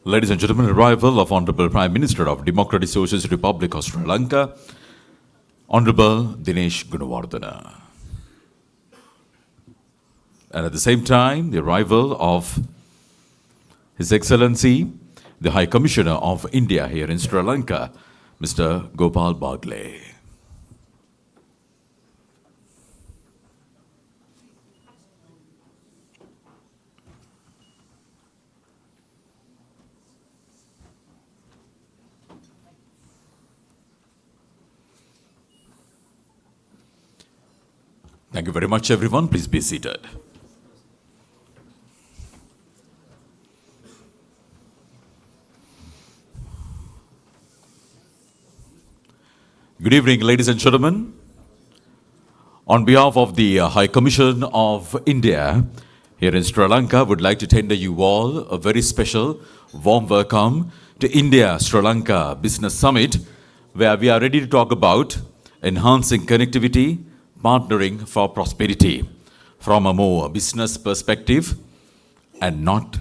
Ladies and gentlemen, arrival of Honorable Prime Minister of Democratic Socialist Republic of Sri Lanka, Honorable Dinesh Gunawardena. And at the same time, the arrival of His Excellency, the High Commissioner of India here in Sri Lanka, Mr. Gopal Bagle. Thank you very much, everyone. Please be seated. Good evening, ladies and gentlemen. On behalf of the High Commission of India here in Sri Lanka, I would like to tender you all a very special warm welcome to India-Sri Lanka Business Summit, where we are ready to talk about enhancing connectivity, partnering for prosperity from a more business perspective and not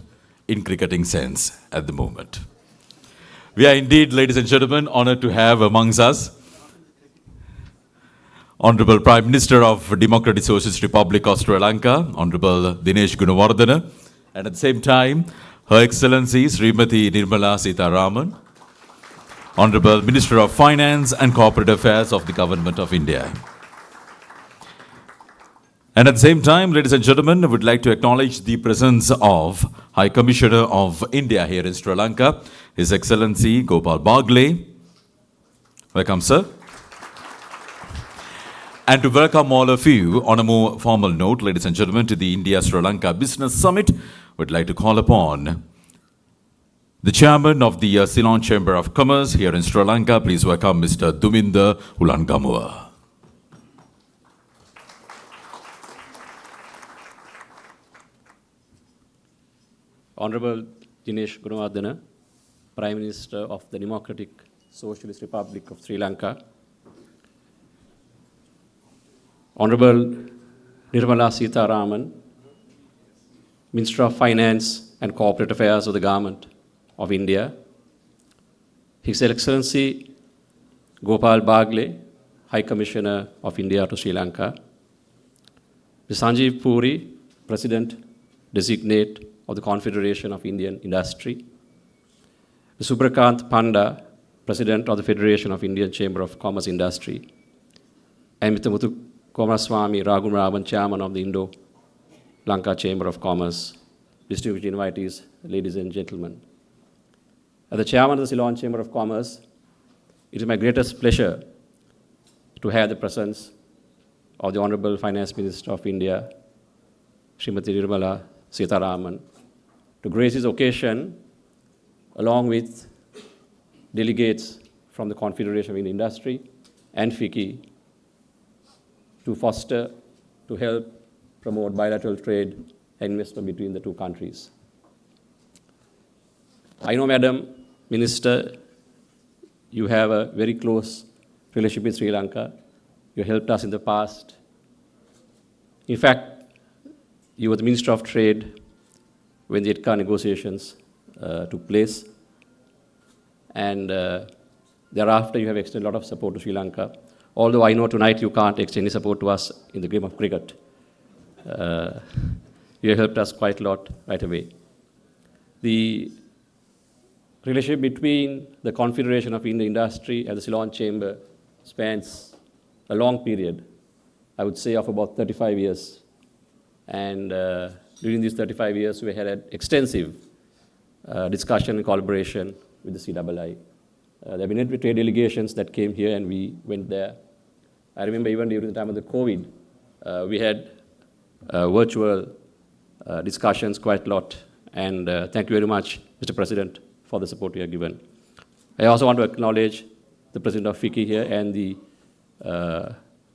in cricketing sense at the moment. We are indeed, ladies and gentlemen, honored to have amongst us Honorable Prime Minister of Democratic Socialist Republic of Sri Lanka, Honorable Dinesh Gunawardena, and at the same time, Her Excellency Srimati Nirmala Sitharaman, Honorable Minister of Finance and Corporate Affairs of the Government of India. And at the same time, ladies and gentlemen, I would like to acknowledge the presence of High Commissioner of India here in Sri Lanka, His Excellency Gopal Bagle. Welcome, sir. And to welcome all of you on a more formal note, ladies and gentlemen, to the India-Sri Lanka Business Summit, we'd like to call upon the Chairman of the Ceylon Chamber of Commerce here in Sri Lanka. Please welcome Mr. Duminda Ulangamua. Honorable Dinesh Gunawardena, Prime Minister of the Democratic Socialist Republic of Sri Lanka, Honorable Nirmala Sitharaman, Minister of Finance and Corporate Affairs of the Government of India, His Excellency Gopal Bagle, High Commissioner of India to Sri Lanka, Mr. Sanjeev Puri, President-designate of the Confederation of Indian Industry, Mr. Subrakant Panda, President of the Federation of Indian Chamber of Commerce Industry, and Mr. Muthu Komaraswamy Raghunaraman, Chairman of the Indo-Lanka Chamber of Commerce. Distinguished invitees, ladies and gentlemen. As the Chairman of the Ceylon Chamber of Commerce, it is my greatest pleasure to have the presence of the Honorable Finance Minister of India, Srimati Nirmala Sitharaman, to grace this occasion along with delegates from the Confederation of Indian Industry and FICCI to foster, to help promote bilateral trade and investment between the two countries. I know, Madam Minister, you have a very close relationship with Sri Lanka. You helped us in the past. In fact, you were the Minister of Trade when the ITCA negotiations took place. And thereafter, you have extended a lot of support to Sri Lanka. Although I know tonight you can't extend any support to us in the game of cricket. You have helped us quite a lot right away. The relationship between the Confederation of Indian Industry and the Ceylon Chamber spans a long period, I would say of about 35 years. And during these 35 years, we had an extensive discussion and collaboration with the CII. There have been trade delegations that came here and we went there. I remember even during the time of the COVID, we had virtual discussions quite a lot. And thank you very much, Mr. President, for the support you have given. I also want to acknowledge the President of FICCI here and the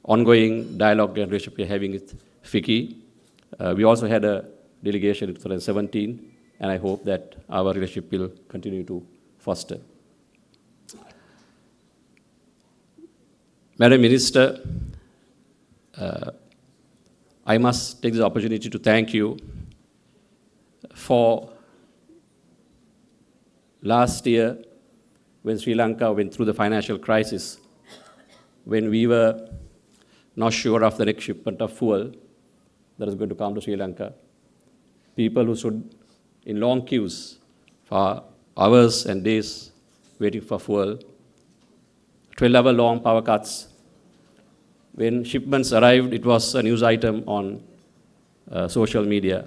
ongoing dialogue and relationship we are having with FICCI. We also had a delegation in 2017, and I hope that our relationship will continue to foster. Madam Minister, I must take this opportunity to thank you for last year, when Sri Lanka went through the financial crisis, when we were not sure of the next shipment of fuel that was going to come to Sri Lanka, people who stood in long queues for hours and days waiting for fuel, 12-hour long power cuts. When shipments arrived, it was a news item on social media.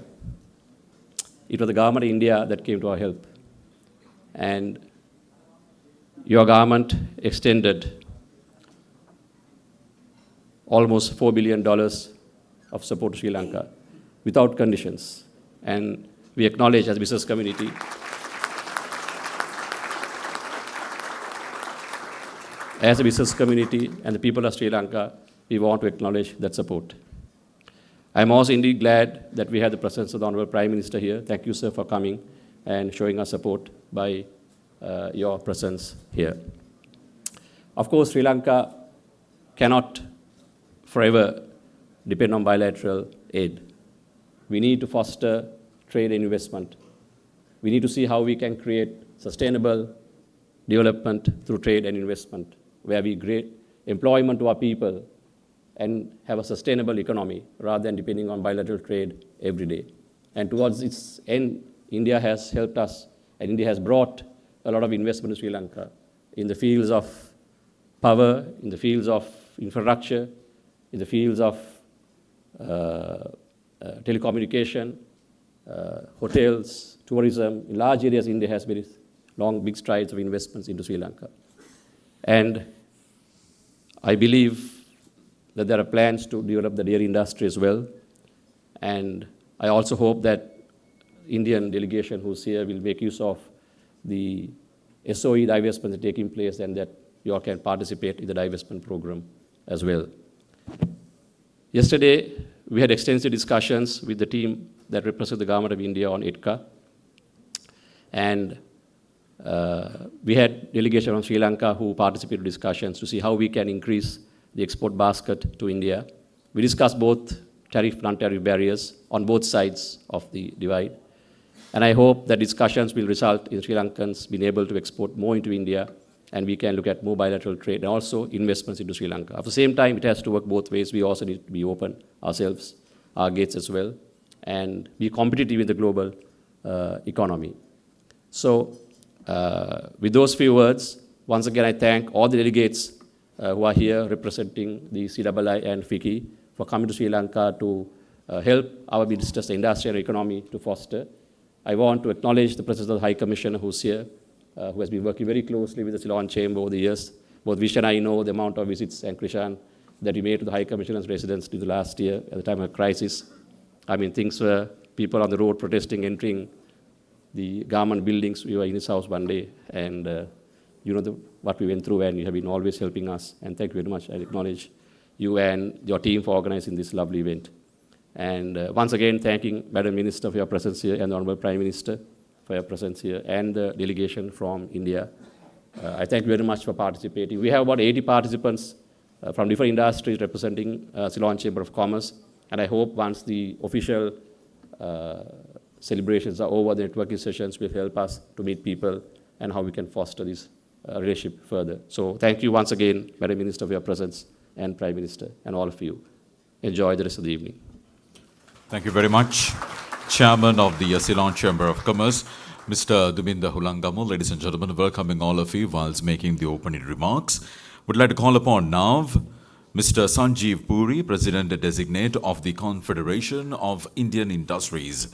It was the government of India that came to our help. And your government extended almost $4 billion of support to Sri Lanka without conditions. And we acknowledge as a business community and the people of Sri Lanka, we want to acknowledge that support. I'm also indeed glad that we have the presence of the Honorable Prime Minister here. Thank you, sir, for coming and showing us support by your presence here. Of course, Sri Lanka cannot forever depend on bilateral aid. We need to foster trade and investment. We need to see how we can create sustainable development through trade and investment, where we create employment to our people and have a sustainable economy rather than depending on bilateral trade every day. And towards its end, India has helped us, and India has brought a lot of investment to Sri Lanka in the fields of power, in the fields of infrastructure, in the fields of telecommunication, hotels, tourism. In large areas, India has made long, big strides of investments into Sri Lanka. And I believe that there are plans to develop the dairy industry as well. And I also hope that Indian delegation who's here will make use of the SOE divestment that taking place, and that you all can participate in the divestment program as well. Yesterday, we had extensive discussions with the team that represents the government of India on ITCA. And we had delegation from Sri Lanka who participated in discussions to see how we can increase the export basket to India. We discussed both tariff and non-tariff barriers on both sides of the divide. And I hope that discussions will result in Sri Lankans being able to export more into India, and we can look at more bilateral trade and also investments into Sri Lanka. At the same time, it has to work both ways. We also need to be open ourselves, our gates as well, and be competitive in the global economy. So, with those few words, once again, I thank all the delegates who are here representing the CII and FICCI for coming to Sri Lanka to help our business, the industry and economy to foster. I want to acknowledge the presence of the High Commissioner who's here, who has been working very closely with the Ceylon Chamber over the years. Both Vish and I know the amount of visits and Krishan that we made to the High Commissioner's residence in the last year at the time of crisis. I mean, things were people on the road protesting, entering the government buildings. We were in his house one day, and you know what we went through, and you have been always helping us. And thank you very much. I acknowledge you and your team for organizing this lovely event. And once again, thanking Madam Minister for your presence here, and the Honorable Prime Minister for your presence here, and the delegation from India. I thank you very much for participating. We have about 80 participants from different industries representing Ceylon Chamber of Commerce. And I hope once the official celebrations are over, the networking sessions will help us to meet people and how we can foster this relationship further. So thank you once again, Madam Minister, for your presence, and Prime Minister, and all of you. Enjoy the rest of the evening. Thank you very much, Chairman of the Ceylon Chamber of Commerce, Mr. Duminda Hulangamu. Ladies and gentlemen, welcoming all of you whilst making the opening remarks. Would like to call upon now Mr. Sanjeev Puri, President-designate of the Confederation of Indian Industries,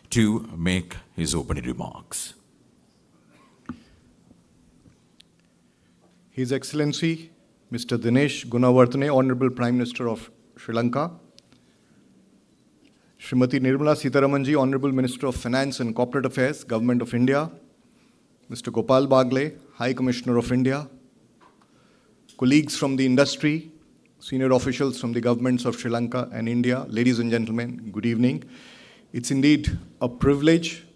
to make his opening remarks. His Excellency, Mr. Dinesh Gunawartane, Honorable Prime Minister of Sri Lanka, Srimati Nirmala Sitharamanji, Honorable Minister of Finance and Corporate Affairs, Government of India, Mr. Gopal Bagle, High Commissioner of India, colleagues from the industry, senior officials from the governments of Sri Lanka and India, ladies and gentlemen, good evening. It's indeed a privilege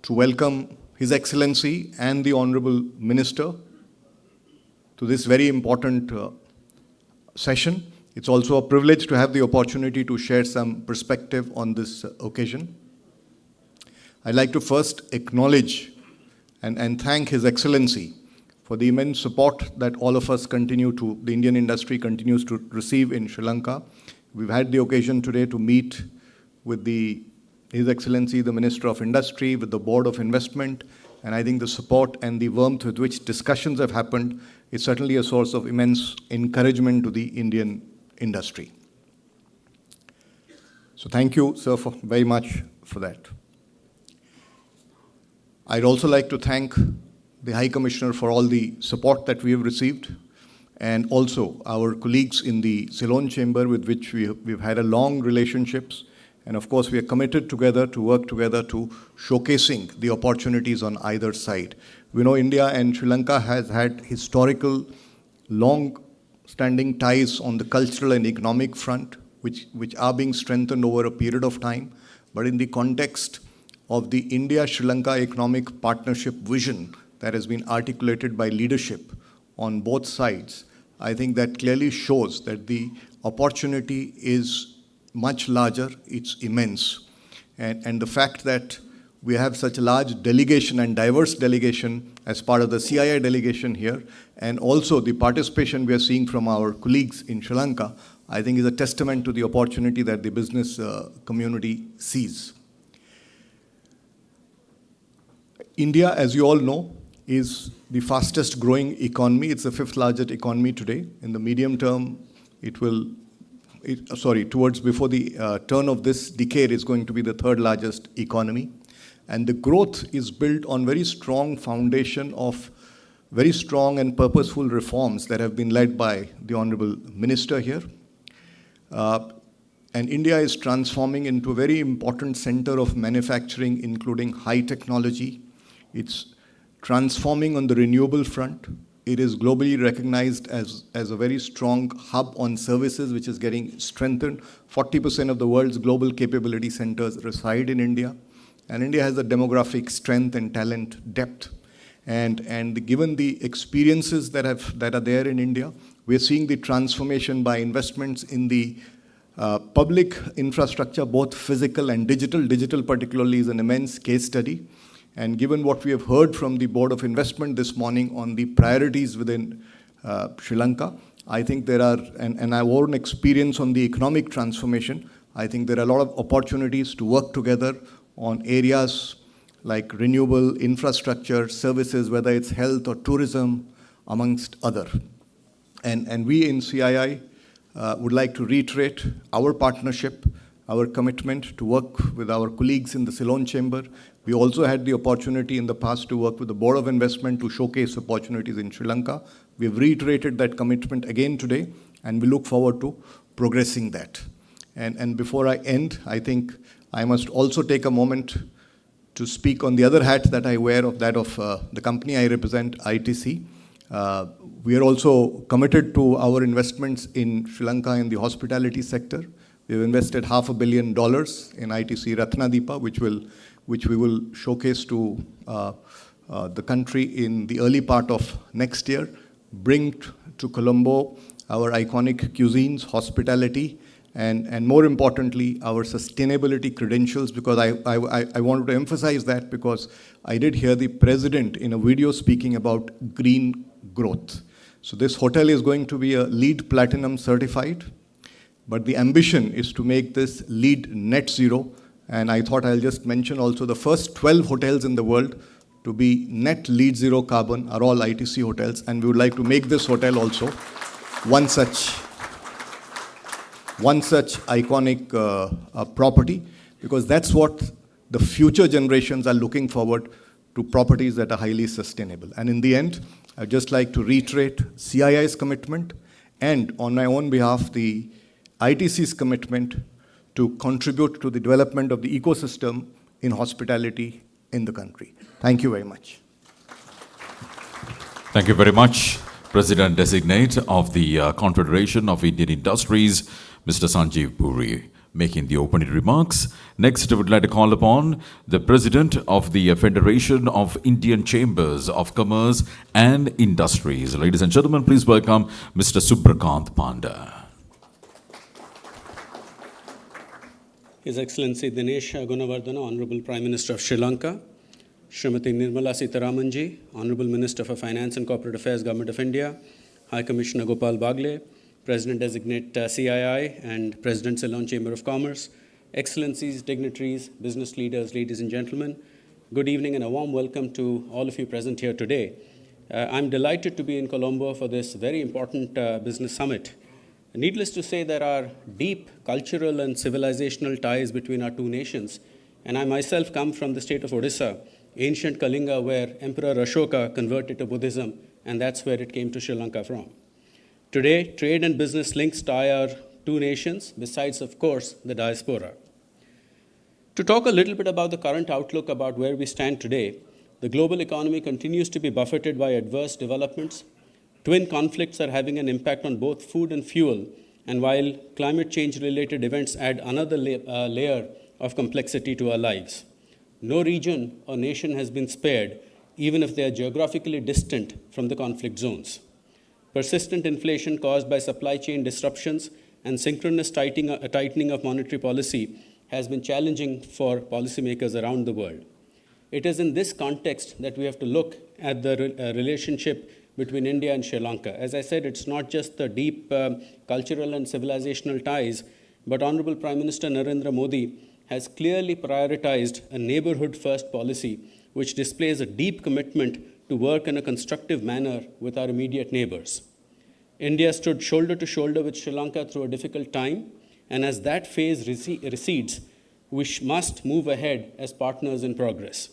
to welcome His Excellency and the Honorable Minister to this very important session. It's also a privilege to have the opportunity to share some perspective on this occasion. I'd like to first acknowledge and thank His Excellency for the immense support that all of us the Indian industry continues to receive in Sri Lanka. We've had the occasion today to meet with His Excellency, the Minister of Industry, with the Board of Investment, and I think the support and the warmth with which discussions have happened is certainly a source of immense encouragement to the Indian industry. So thank you, sir, very much for that. I'd also like to thank the High Commissioner for all the support that we have received, and also our colleagues in the Ceylon Chamber with which we've had a long relationships. And of course, we are committed together to work together to showcasing the opportunities on either side. We know India and Sri Lanka has had historical, long-standing ties on the cultural and economic front, which are being strengthened over a period of time. But in the context of the India-Sri Lanka economic partnership vision that has been articulated by leadership on both sides, I think that clearly shows that the opportunity is much larger, it's immense. And the fact that we have such a large delegation and diverse delegation as part of the CII delegation here, and also the participation we are seeing from our colleagues in Sri Lanka, I think is a testament to the opportunity that the business community sees. India, as you all know, is the fastest growing economy. It's the fifth largest economy today. In the medium term, towards before the turn of this decade, is going to be the third largest economy. And the growth is built on very strong foundation of very strong and purposeful reforms that have been led by the Honorable Minister here. And India is transforming into a very important center of manufacturing, including high technology. It's transforming on the renewable front. It is globally recognized as a very strong hub on services, which is getting strengthened. 40% of the world's global capability centers reside in India. And India has a demographic strength and talent depth. And given the experiences that are there in India, we're seeing the transformation by investments in the public infrastructure, both physical and digital. Digital particularly is an immense case study. And given what we have heard from the Board of Investment this morning on the priorities within Sri Lanka, I think there are, and our own experience on the economic transformation, I think there are a lot of opportunities to work together on areas like renewable infrastructure, services, whether it's health or tourism, amongst other. And we in CII would like to reiterate our partnership, our commitment to work with our colleagues in the Ceylon Chamber. We also had the opportunity in the past to work with the Board of Investment to showcase opportunities in Sri Lanka. We have reiterated that commitment again today, and we look forward to progressing that. And before I end, I think I must also take a moment to speak on the other hat that I wear, of that of the company I represent, ITC. We are also committed to our investments in Sri Lanka in the hospitality sector. We've invested $500 million in ITC Ratnadipa, which we will showcase to the country in the early part of next year, bring to Colombo our iconic cuisines, hospitality, and more importantly, our sustainability credentials, because I wanted to emphasize that because I did hear the President in a video speaking about green growth. So this hotel is going to be a LEED Platinum certified, but the ambition is to make this LEED Net Zero. And I thought I'll just mention also the first 12 hotels in the world to be net LEED Zero carbon are all ITC hotels. And we would like to make this hotel also one such iconic property, because that's what the future generations are looking forward to, properties that are highly sustainable. And in the end, I'd just like to reiterate CII's commitment and on my own behalf, the ITC's commitment to contribute to the development of the ecosystem in hospitality in the country. Thank you very much. Thank you very much, President-designate of the Confederation of Indian Industries, Mr. Sanjeev Puri, making the opening remarks. Next, I would like to call upon the President of the Federation of Indian Chambers of Commerce and Industries. Ladies and gentlemen, please welcome Mr. Subrakant Panda. His Excellency Dinesh Gunawardena, Honorable Prime Minister of Sri Lanka, Shrimati Nirmala Sitaramanji, Honorable Minister for Finance and Corporate Affairs, Government of India, High Commissioner Gopal Bagle, President-designate CII and President Ceylon Chamber of Commerce, Excellencies, dignitaries, business leaders, ladies and gentlemen, good evening and a warm welcome to all of you present here today. I'm delighted to be in Colombo for this very important business summit. Needless to say, there are deep cultural and civilizational ties between our two nations, and I myself come from the state of Odisha, ancient Kalinga, where Emperor Ashoka converted to Buddhism, and that's where it came to Sri Lanka from. Today, trade and business links tie our two nations, besides, of course, the diaspora. To talk a little bit about the current outlook about where we stand today, the global economy continues to be buffeted by adverse developments. Twin conflicts are having an impact on both food and fuel, and while climate change-related events add another layer of complexity to our lives. No region or nation has been spared, even if they are geographically distant from the conflict zones. Persistent inflation caused by supply chain disruptions and synchronous tightening of monetary policy has been challenging for policymakers around the world. It is in this context that we have to look at the relationship between India and Sri Lanka. As I said, it's not just the deep cultural and civilizational ties, but Honorable Prime Minister Narendra Modi has clearly prioritized a neighborhood-first policy, which displays a deep commitment to work in a constructive manner with our immediate neighbors. India stood shoulder to shoulder with Sri Lanka through a difficult time, and as that phase recedes, we must move ahead as partners in progress.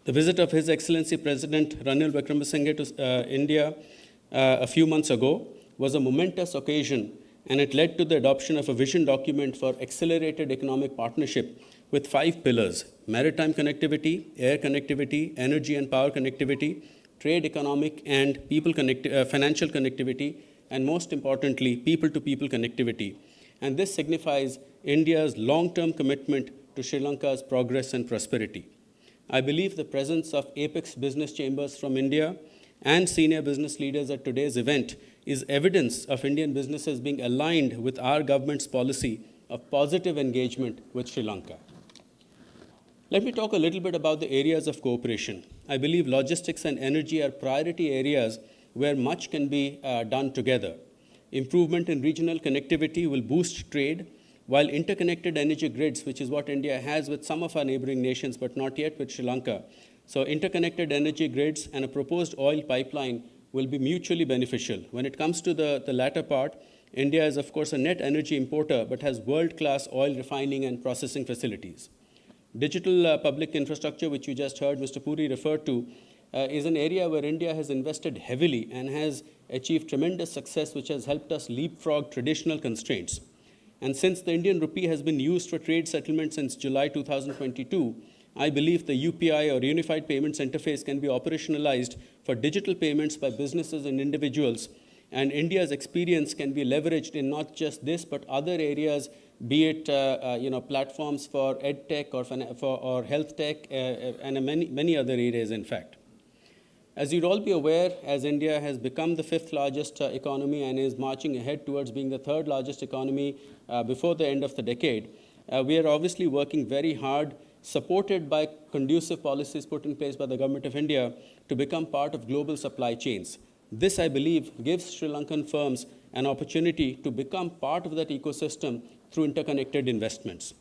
The visit of His Excellency President Ranil Wickremesinghe to India a few months ago was a momentous occasion, and it led to the adoption of a vision document for accelerated economic partnership with 5 pillars: maritime connectivity, air connectivity, energy and power connectivity, trade, economic and financial connectivity, and most importantly, people-to-people connectivity. And this signifies India's long-term commitment to Sri Lanka's progress and prosperity. I believe the presence of apex business chambers from India and senior business leaders at today's event is evidence of Indian businesses being aligned with our government's policy of positive engagement with Sri Lanka. Let me talk a little bit about the areas of cooperation. I believe logistics and energy are priority areas where much can be done together. Improvement in regional connectivity will boost trade, while interconnected energy grids, which is what India has with some of our neighboring nations, but not yet with Sri Lanka. So interconnected energy grids and a proposed oil pipeline will be mutually beneficial. When it comes to the latter part, India is, of course, a net energy importer, but has world-class oil refining and processing facilities. Digital public infrastructure, which you just heard Mr. Puri refer to, is an area where India has invested heavily and has achieved tremendous success, which has helped us leapfrog traditional constraints. And since the Indian rupee has been used for trade settlement since July 2022, I believe the UPI, or Unified Payments Interface, can be operationalized for digital payments by businesses and individuals. And India's experience can be leveraged in not just this, but other areas, be it platforms for EdTech or health tech, and many other areas, in fact. As you'd all be aware, as India has become the 5th largest economy and is marching ahead towards being the 3rd largest economy before the end of the decade, we are obviously working very hard, supported by conducive policies put in place by the Government of India, to become part of global supply chains. This, I believe, gives Sri Lankan firms an opportunity to become part of that ecosystem through interconnected investments.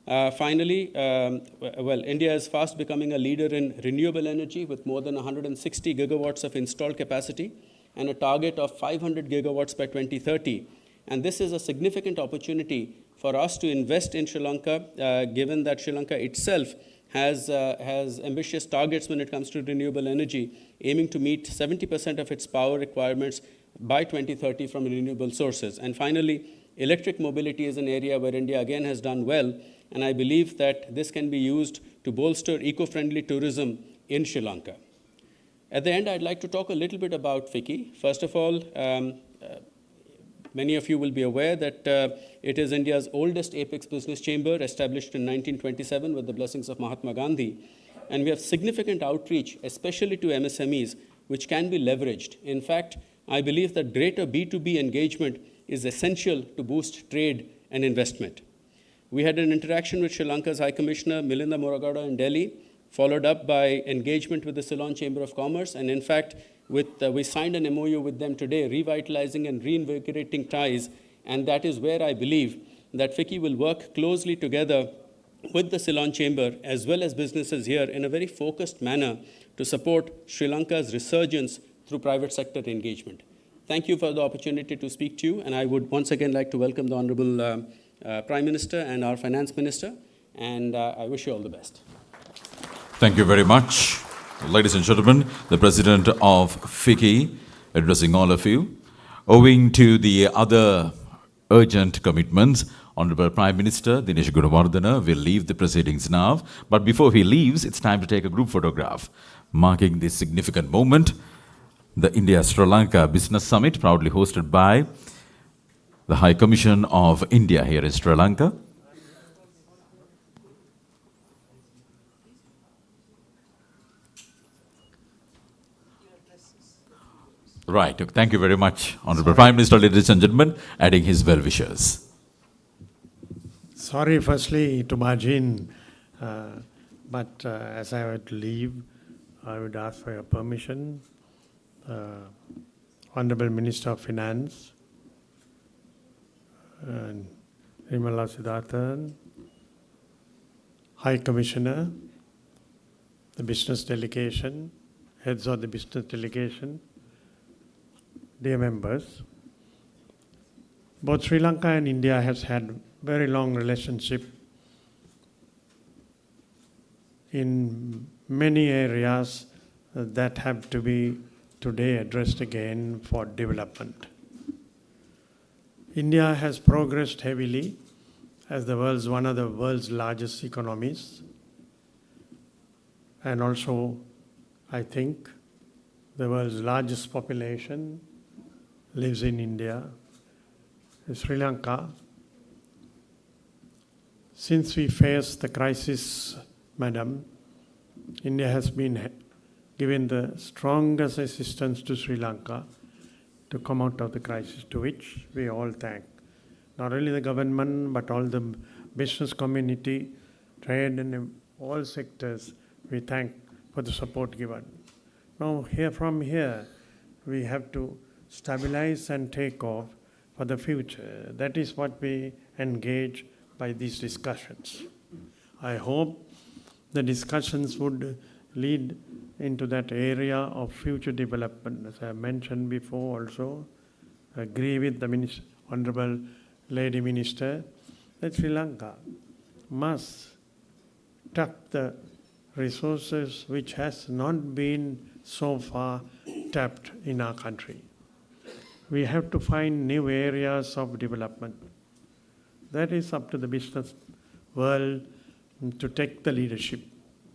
Finally, India is fast becoming a leader in renewable energy with more than 160 gigawatts of installed capacity and a target of 500 gigawatts by 2030. And this is a significant opportunity for us to invest in Sri Lanka, given that Sri Lanka itself has ambitious targets when it comes to renewable energy, aiming to meet 70% of its power requirements by 2030 from renewable sources. And finally, electric mobility is an area where India again has done well, and I believe that this can be used to bolster eco-friendly tourism in Sri Lanka. At the end, I'd like to talk a little bit about FICCI. First of all, many of you will be aware that it is India's oldest apex business chamber, established in 1927 with the blessings of Mahatma Gandhi. And we have significant outreach, especially to MSMEs, which can be leveraged. In fact, I believe that greater B2B engagement is essential to boost trade and investment. We had an interaction with Sri Lanka's High Commissioner Milinda Moragada in Delhi, followed up by engagement with the Ceylon Chamber of Commerce, and in fact, we signed an MOU with them today, revitalizing and reinvigorating ties, and that is where I believe that FICCI will work closely together with the Ceylon Chamber as well as businesses here in a very focused manner to support Sri Lanka's resurgence through private sector engagement. Thank you for the opportunity to speak to you, and I would once again like to welcome the Honorable Prime Minister and our Finance Minister, and I wish you all the best. Thank you very much. Ladies and gentlemen, the President of FICCI addressing all of you. Owing to the other urgent commitments, Honorable Prime Minister Dinesh Gunawardena will leave the proceedings now. But before he leaves, it's time to take a group photograph marking this significant moment. The India-Sri Lanka Business Summit, proudly hosted by the High Commission of India here in Sri Lanka. Right. Thank you very much, Honorable Prime Minister, ladies and gentlemen, adding his well wishes. Sorry, firstly, to barge in, but as I would leave, I would ask for your permission. Honorable Minister of Finance, and Nirmala Sitharaman, High Commissioner, the business delegation, heads of the business delegation, dear members, both Sri Lanka and India has had very long relationship in many areas that have to be today addressed again for development. India has progressed heavily as one of the world's largest economies, and also, I think, the world's largest population lives in India. Sri Lanka, since we faced the crisis, Madam, India has been given the strongest assistance to Sri Lanka to come out of the crisis, to which we all thank. Not only the government, but all the business community, trade and all sectors, we thank for the support given. Now, from here, we have to stabilize and take off for the future. That is what we engage by these discussions. I hope the discussions would lead into that area of future development. As I mentioned before also, I agree with the Honorable Lady Minister that Sri Lanka must tap the resources which has not been so far tapped in our country. We have to find new areas of development. That is up to the business world to take the leadership.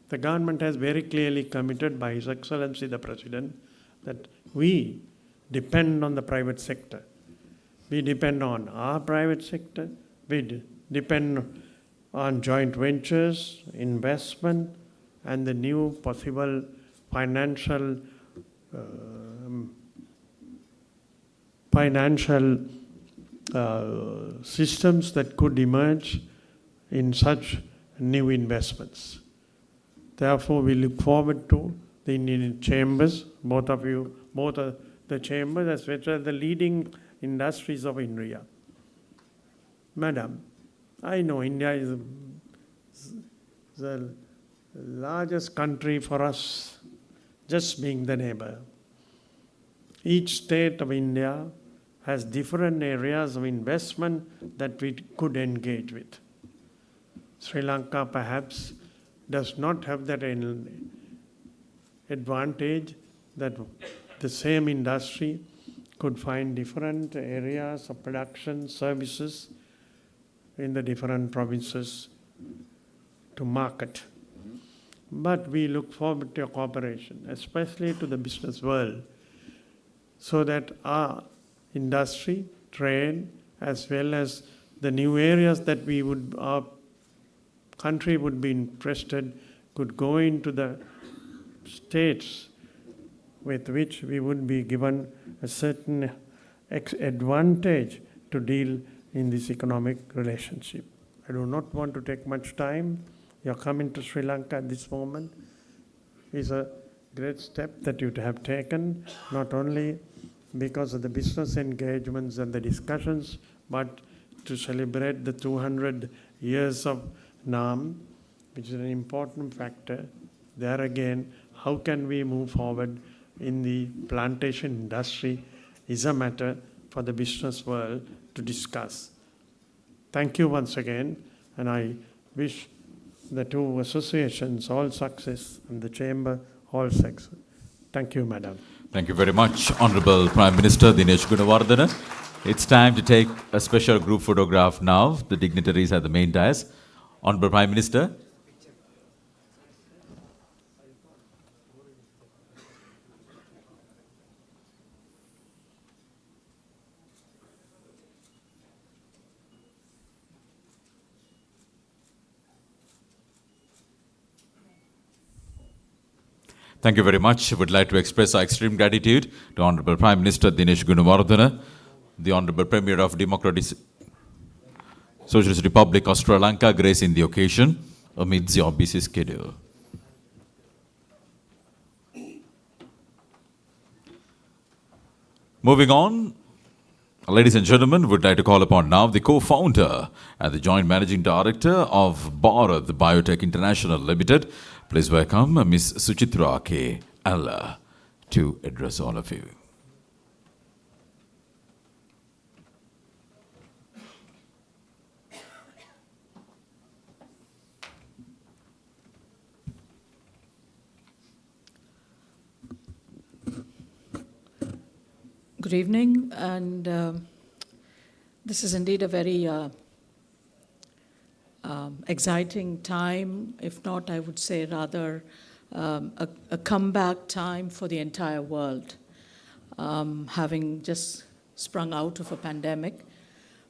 The government has very clearly committed by His Excellency the President that we depend on the private sector. We depend on our private sector. We depend on joint ventures, investment, and the new possible financial systems that could emerge in such new investments. Therefore, we look forward to the Indian chambers, both of the chambers as well as the leading industries of India. Madam, I know India is the largest country for us, just being the neighbor. Each state of India has different areas of investment that we could engage with. Sri Lanka perhaps does not have that advantage that the same industry could find different areas of production, services in the different provinces to market. But we look forward to your cooperation, especially to the business world, so that our industry, trade, as well as the new areas that our country would be interested, could go into the states with which we would be given a certain advantage to deal in this economic relationship. I do not want to take much time. Your coming to Sri Lanka at this moment is a great step that you have taken, not only because of the business engagements and the discussions, but to celebrate the 200 years of NAM, which is an important factor. There again, how can we move forward in the plantation industry is a matter for the business world to discuss. Thank you once again, and I wish the two associations all success and the chamber all success. Thank you, Madam. Thank you very much, Honorable Prime Minister Dinesh Gunawardena. It's time to take a special group photograph now. The dignitaries at the main dais. Honorable Prime Minister. Thank you very much. I would like to express our extreme gratitude to Honorable Prime Minister Dinesh Gunawardena, the Honorable Premier of Democratic Socialist Republic of Sri Lanka, gracing the occasion amidst your busy schedule. Moving on, ladies and gentlemen, would like to call upon now the co-founder and the joint managing director of Bharat Biotech International Limited. Please welcome Ms. Suchitra K. Alla to address all of you. Good evening, and this is indeed a very exciting time, if not, I would say rather a comeback time for the entire world, having just sprung out of a pandemic,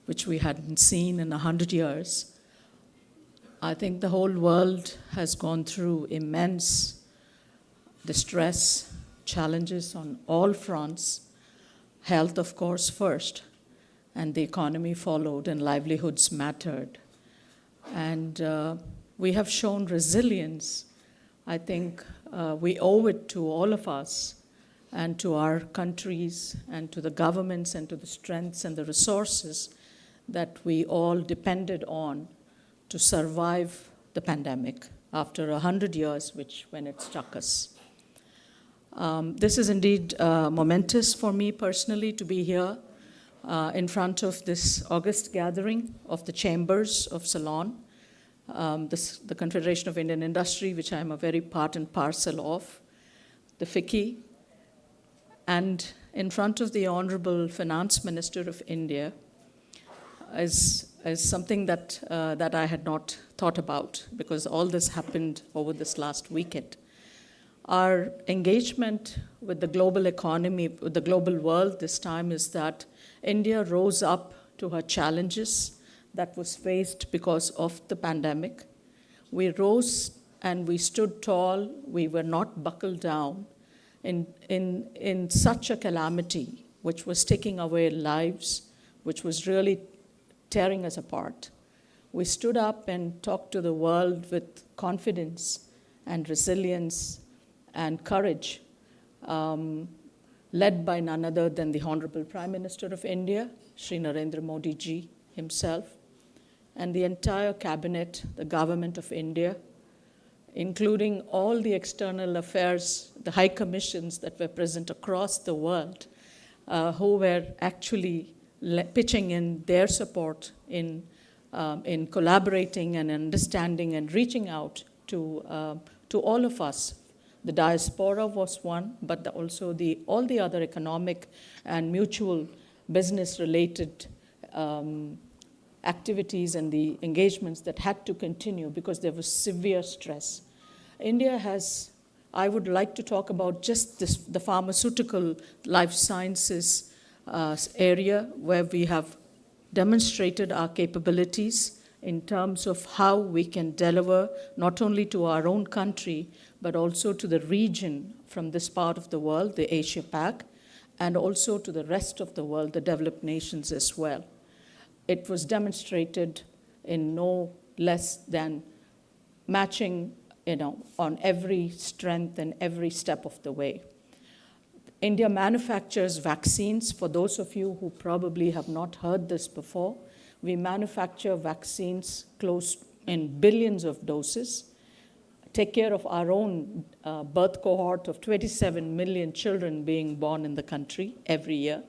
which we hadn't seen in 100 years. I think the whole world has gone through immense distress, challenges on all fronts. Health, of course, first, and the economy followed, and livelihoods mattered. And we have shown resilience. I think we owe it to all of us and to our countries and to the governments and to the strengths and the resources that we all depended on to survive the pandemic after 100 years, when it struck us. This is indeed momentous for me personally to be here in front of this August gathering of the chambers of Ceylon, the Confederation of Indian Industry, which I am a very part and parcel of, the FICCI, and in front of the Honorable Finance Minister of India is something that I had not thought about, because all this happened over this last weekend. Our engagement with the global economy, with the global world this time, is that India rose up to her challenges that was faced because of the pandemic. We rose and we stood tall. We were not buckled down in such a calamity, which was taking away lives, which was really tearing us apart. We stood up and talked to the world with confidence and resilience and courage, led by none other than the Honorable Prime Minister of India, Shri Narendra Modi ji himself, and the entire cabinet, the government of India, including all the external affairs, the high commissions that were present across the world, who were actually pitching in their support in collaborating and understanding and reaching out to all of us. The diaspora was one, but also all the other economic and mutual business-related activities and the engagements that had to continue because there was severe stress. India has, I would like to talk about just the pharmaceutical life sciences area, where we have demonstrated our capabilities in terms of how we can deliver not only to our own country, but also to the region from this part of the world, the Asia Pac, and also to the rest of the world, the developed nations as well. It was demonstrated in no less than matching, on every strength and every step of the way. India manufactures vaccines. For those of you who probably have not heard this before, we manufacture vaccines close in billions of doses, take care of our own birth cohort of 27 million children being born in the country every year.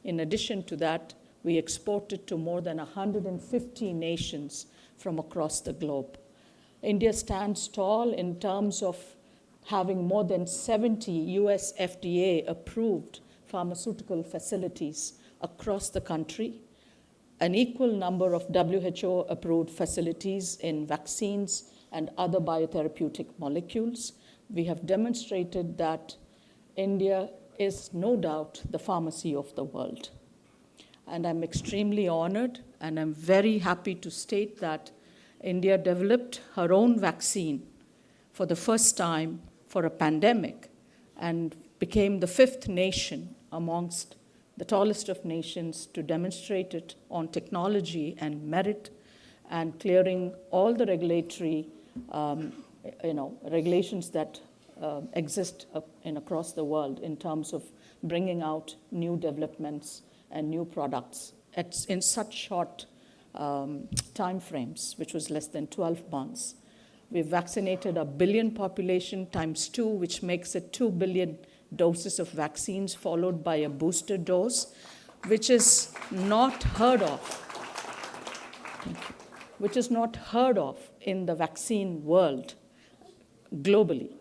In addition to that, we export it to more than 150 nations from across the globe. India stands tall in terms of having more than 70 US FDA approved pharmaceutical facilities across the country, an equal number of WHO approved facilities in vaccines and other biotherapeutic molecules. We have demonstrated that India is no doubt the pharmacy of the world. And I'm extremely honored, and I'm very happy to state that India developed her own vaccine for the first time for a pandemic and became the 5th nation amongst the tallest of nations to demonstrate it on technology and merit, and clearing all the regulatory regulations that exist across the world in terms of bringing out new developments and new products in such short time frames, which was less than 12 months. We've vaccinated 1 billion population times 2, which makes it 2 billion doses of vaccines, followed by a booster dose, which is not heard of. Thank you. Which is not heard of in the vaccine world globally.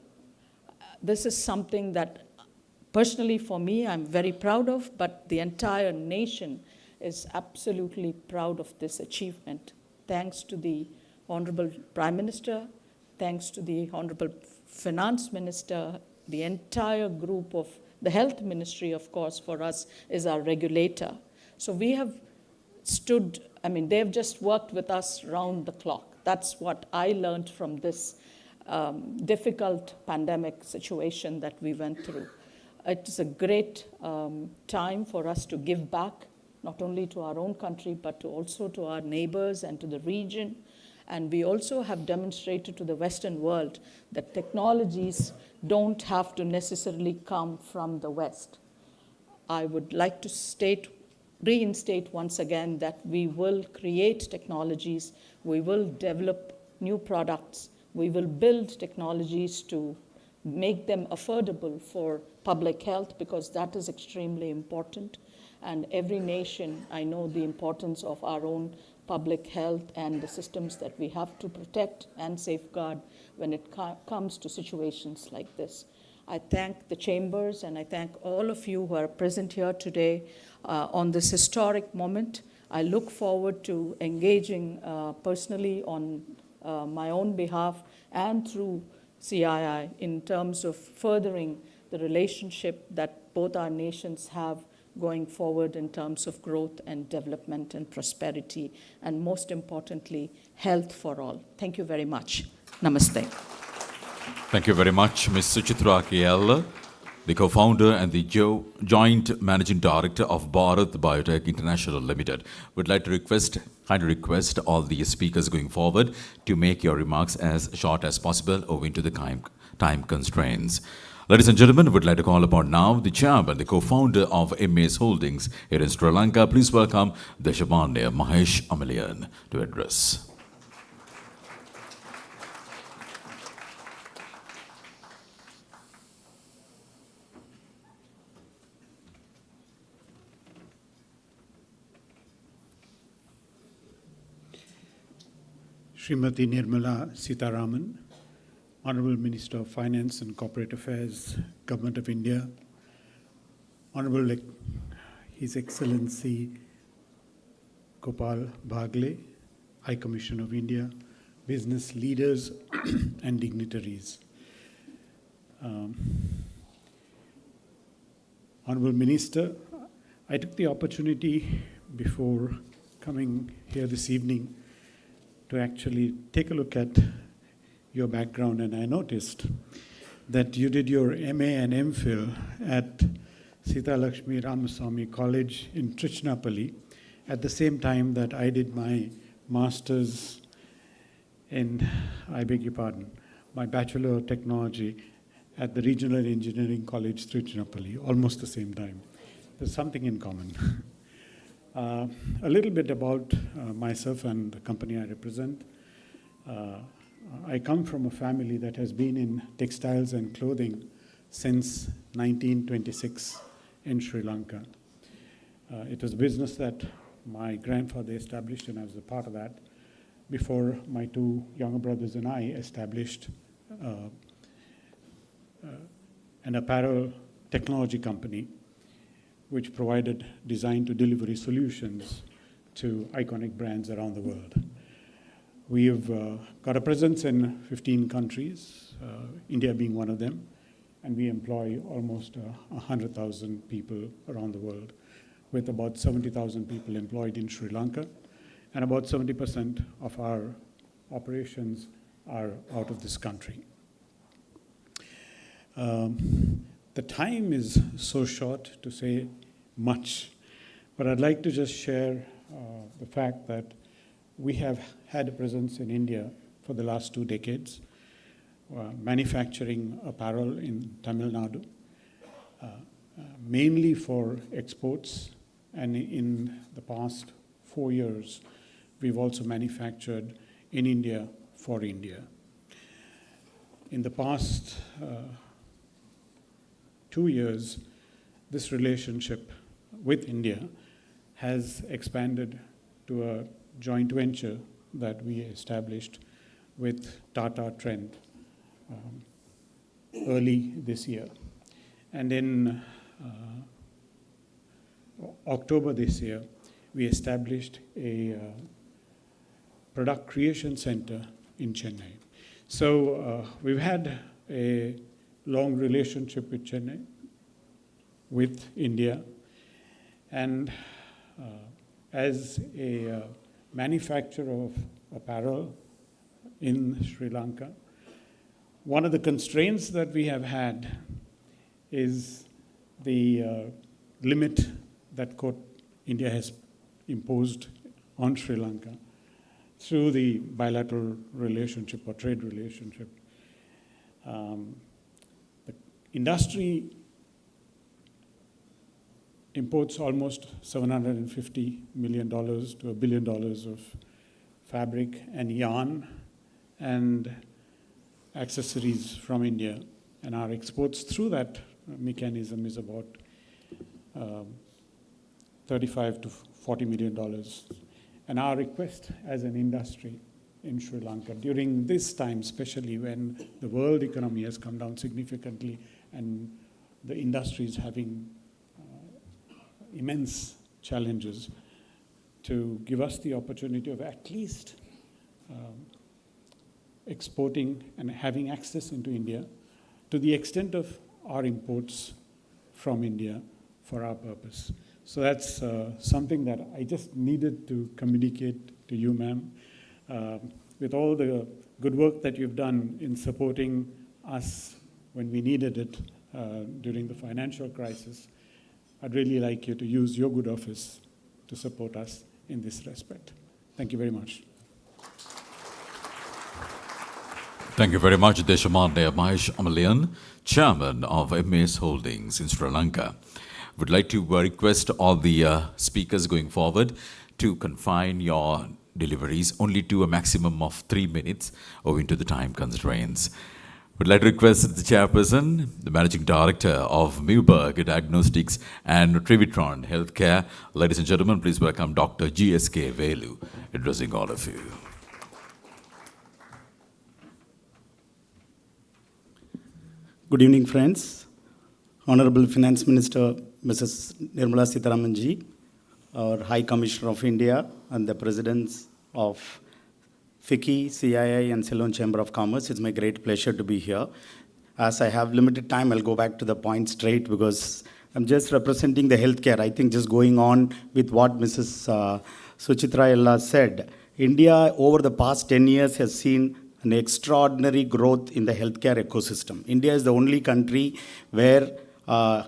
This is something that personally for me I'm very proud of, but the entire nation is absolutely proud of this achievement. Thanks to the Honorable Prime Minister, thanks to the Honorable Finance Minister, the entire group of the Health Ministry, of course, for us is our regulator. So we have they've just worked with us round the clock. That's what I learned from this difficult pandemic situation that we went through. It's a great time for us to give back, not only to our own country, but also to our neighbors and to the region. And we also have demonstrated to the Western world that technologies don't have to necessarily come from the West. I would like to reinstate once again that we will create technologies, we will develop new products, we will build technologies to make them affordable for public health, because that is extremely important. And every nation, I know the importance of our own public health and the systems that we have to protect and safeguard when it comes to situations like this. I thank the chambers and I thank all of you who are present here today on this historic moment. I look forward to engaging personally on my own behalf and through CII in terms of furthering the relationship that both our nations have going forward in terms of growth and development and prosperity, and most importantly, health for all. Thank you very much. Namaste. Thank you very much, Ms. Suchitra KL, the co-founder and the joint managing director of Bharat Biotech International Limited. Would like to kindly request all the speakers going forward to make your remarks as short as possible owing to the time constraints. Ladies and gentlemen, would like to call upon now the chairman, the co-founder of MAS Holdings here in Sri Lanka. Please welcome Deshabanya Mahesh Amalian to address. Srimati Nirmala Sitharaman, Honorable Minister of Finance and Corporate Affairs, Government of India, Honorable His Excellency Gopal Bhagle, High Commissioner of India, business leaders and dignitaries. Honorable Minister, I took the opportunity before coming here this evening to actually take a look at your background, and I noticed that you did your MA and MPhil at Sita Lakshmi Ramaswamy College in Trichinopalli at the same time that I did my master's in, I beg your pardon, my Bachelor of Technology at the Regional Engineering College, Tiruchirappalli, almost the same time. There's something in common. A little bit about myself and the company I represent. I come from a family that has been in textiles and clothing since 1926 in Sri Lanka. It was a business that my grandfather established, and I was a part of that before my two younger brothers and I established an apparel technology company which provided design to delivery solutions to iconic brands around the world. We have got a presence in 15 countries, India being one of them, and we employ almost 100,000 people around the world, with about 70,000 people employed in Sri Lanka, and about 70% of our operations are out of this country. The time is so short to say much, but I'd like to just share the fact that we have had a presence in India for the last 2 decades, manufacturing apparel in Tamil Nadu, mainly for exports, and in the past 4 years, we've also manufactured in India for India. In the past 2 years, this relationship with India has expanded to a joint venture that we established with Tata Trent early this year. And in October this year, we established a product creation center in Chennai. So we've had a long relationship with Chennai, with India, and as a manufacturer of apparel in Sri Lanka, one of the constraints that we have had is the limit that India has imposed on Sri Lanka through the bilateral relationship or trade relationship. The industry imports almost $750 million to $1 billion of fabric and yarn and accessories from India, and our exports through that mechanism is about $35 to $40 million. And our request as an industry in Sri Lanka during this time, especially when the world economy has come down significantly and the industry is having immense challenges, to give us the opportunity of at least exporting and having access into India to the extent of our imports from India for our purpose. So that's something that I just needed to communicate to you, ma'am. With all the good work that you've done in supporting us when we needed it during the financial crisis, I'd really like you to use your good office to support us in this respect. Thank you very much. Thank you very much, Deshamande Mahesh Amalian, Chairman of MS Holdings in Sri Lanka. Would like to request all the speakers going forward to confine your deliveries only to a maximum of 3 minutes owing to the time constraints. Would like to request the chairperson, the managing director of Muberg Diagnostics and Trivitron Healthcare. Ladies and gentlemen, please welcome Dr. GSK Velu, addressing all of you. Good evening, friends. Honorable Finance Minister, Mrs. Nirmala Sitharaman ji, our High Commissioner of India, and the Presidents of FICCI, CII, and Ceylon Chamber of Commerce. It's my great pleasure to be here. As I have limited time, I'll go back to the point straight because I'm just representing the healthcare. I think just going on with what Mrs. Suchitra Ella said, India over the past 10 years has seen an extraordinary growth in the healthcare ecosystem. India is the only country where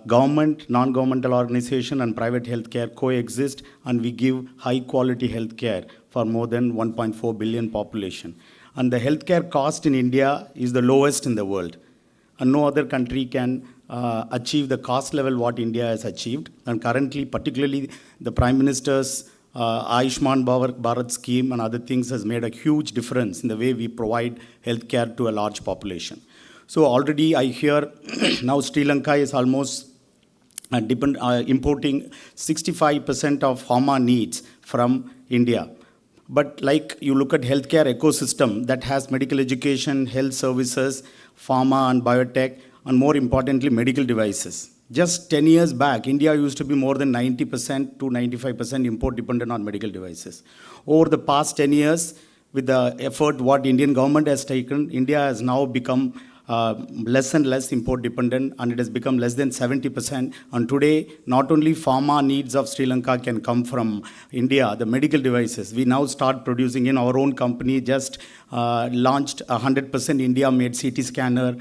government, non-governmental organization and private healthcare coexist, and we give high quality healthcare for more than 1.4 billion population. And the healthcare cost in India is the lowest in the world. And no other country can achieve the cost level what India has achieved. And currently, particularly the Prime Minister's Ayushman Bharat scheme and other things has made a huge difference in the way we provide healthcare to a large population. So already I hear now Sri Lanka is almost importing 65% of pharma needs from India. But like you look at healthcare ecosystem that has medical education, health services, pharma and biotech, and more importantly, medical devices. Just 10 years back, India used to be more than 90% to 95% import dependent on medical devices. Over the past 10 years, with the effort what Indian government has taken, India has now become less and less import dependent, and it has become less than 70%. And today, not only pharma needs of Sri Lanka can come from India, the medical devices. We now start producing in our own company, just launched a 100% India-made CT scanner.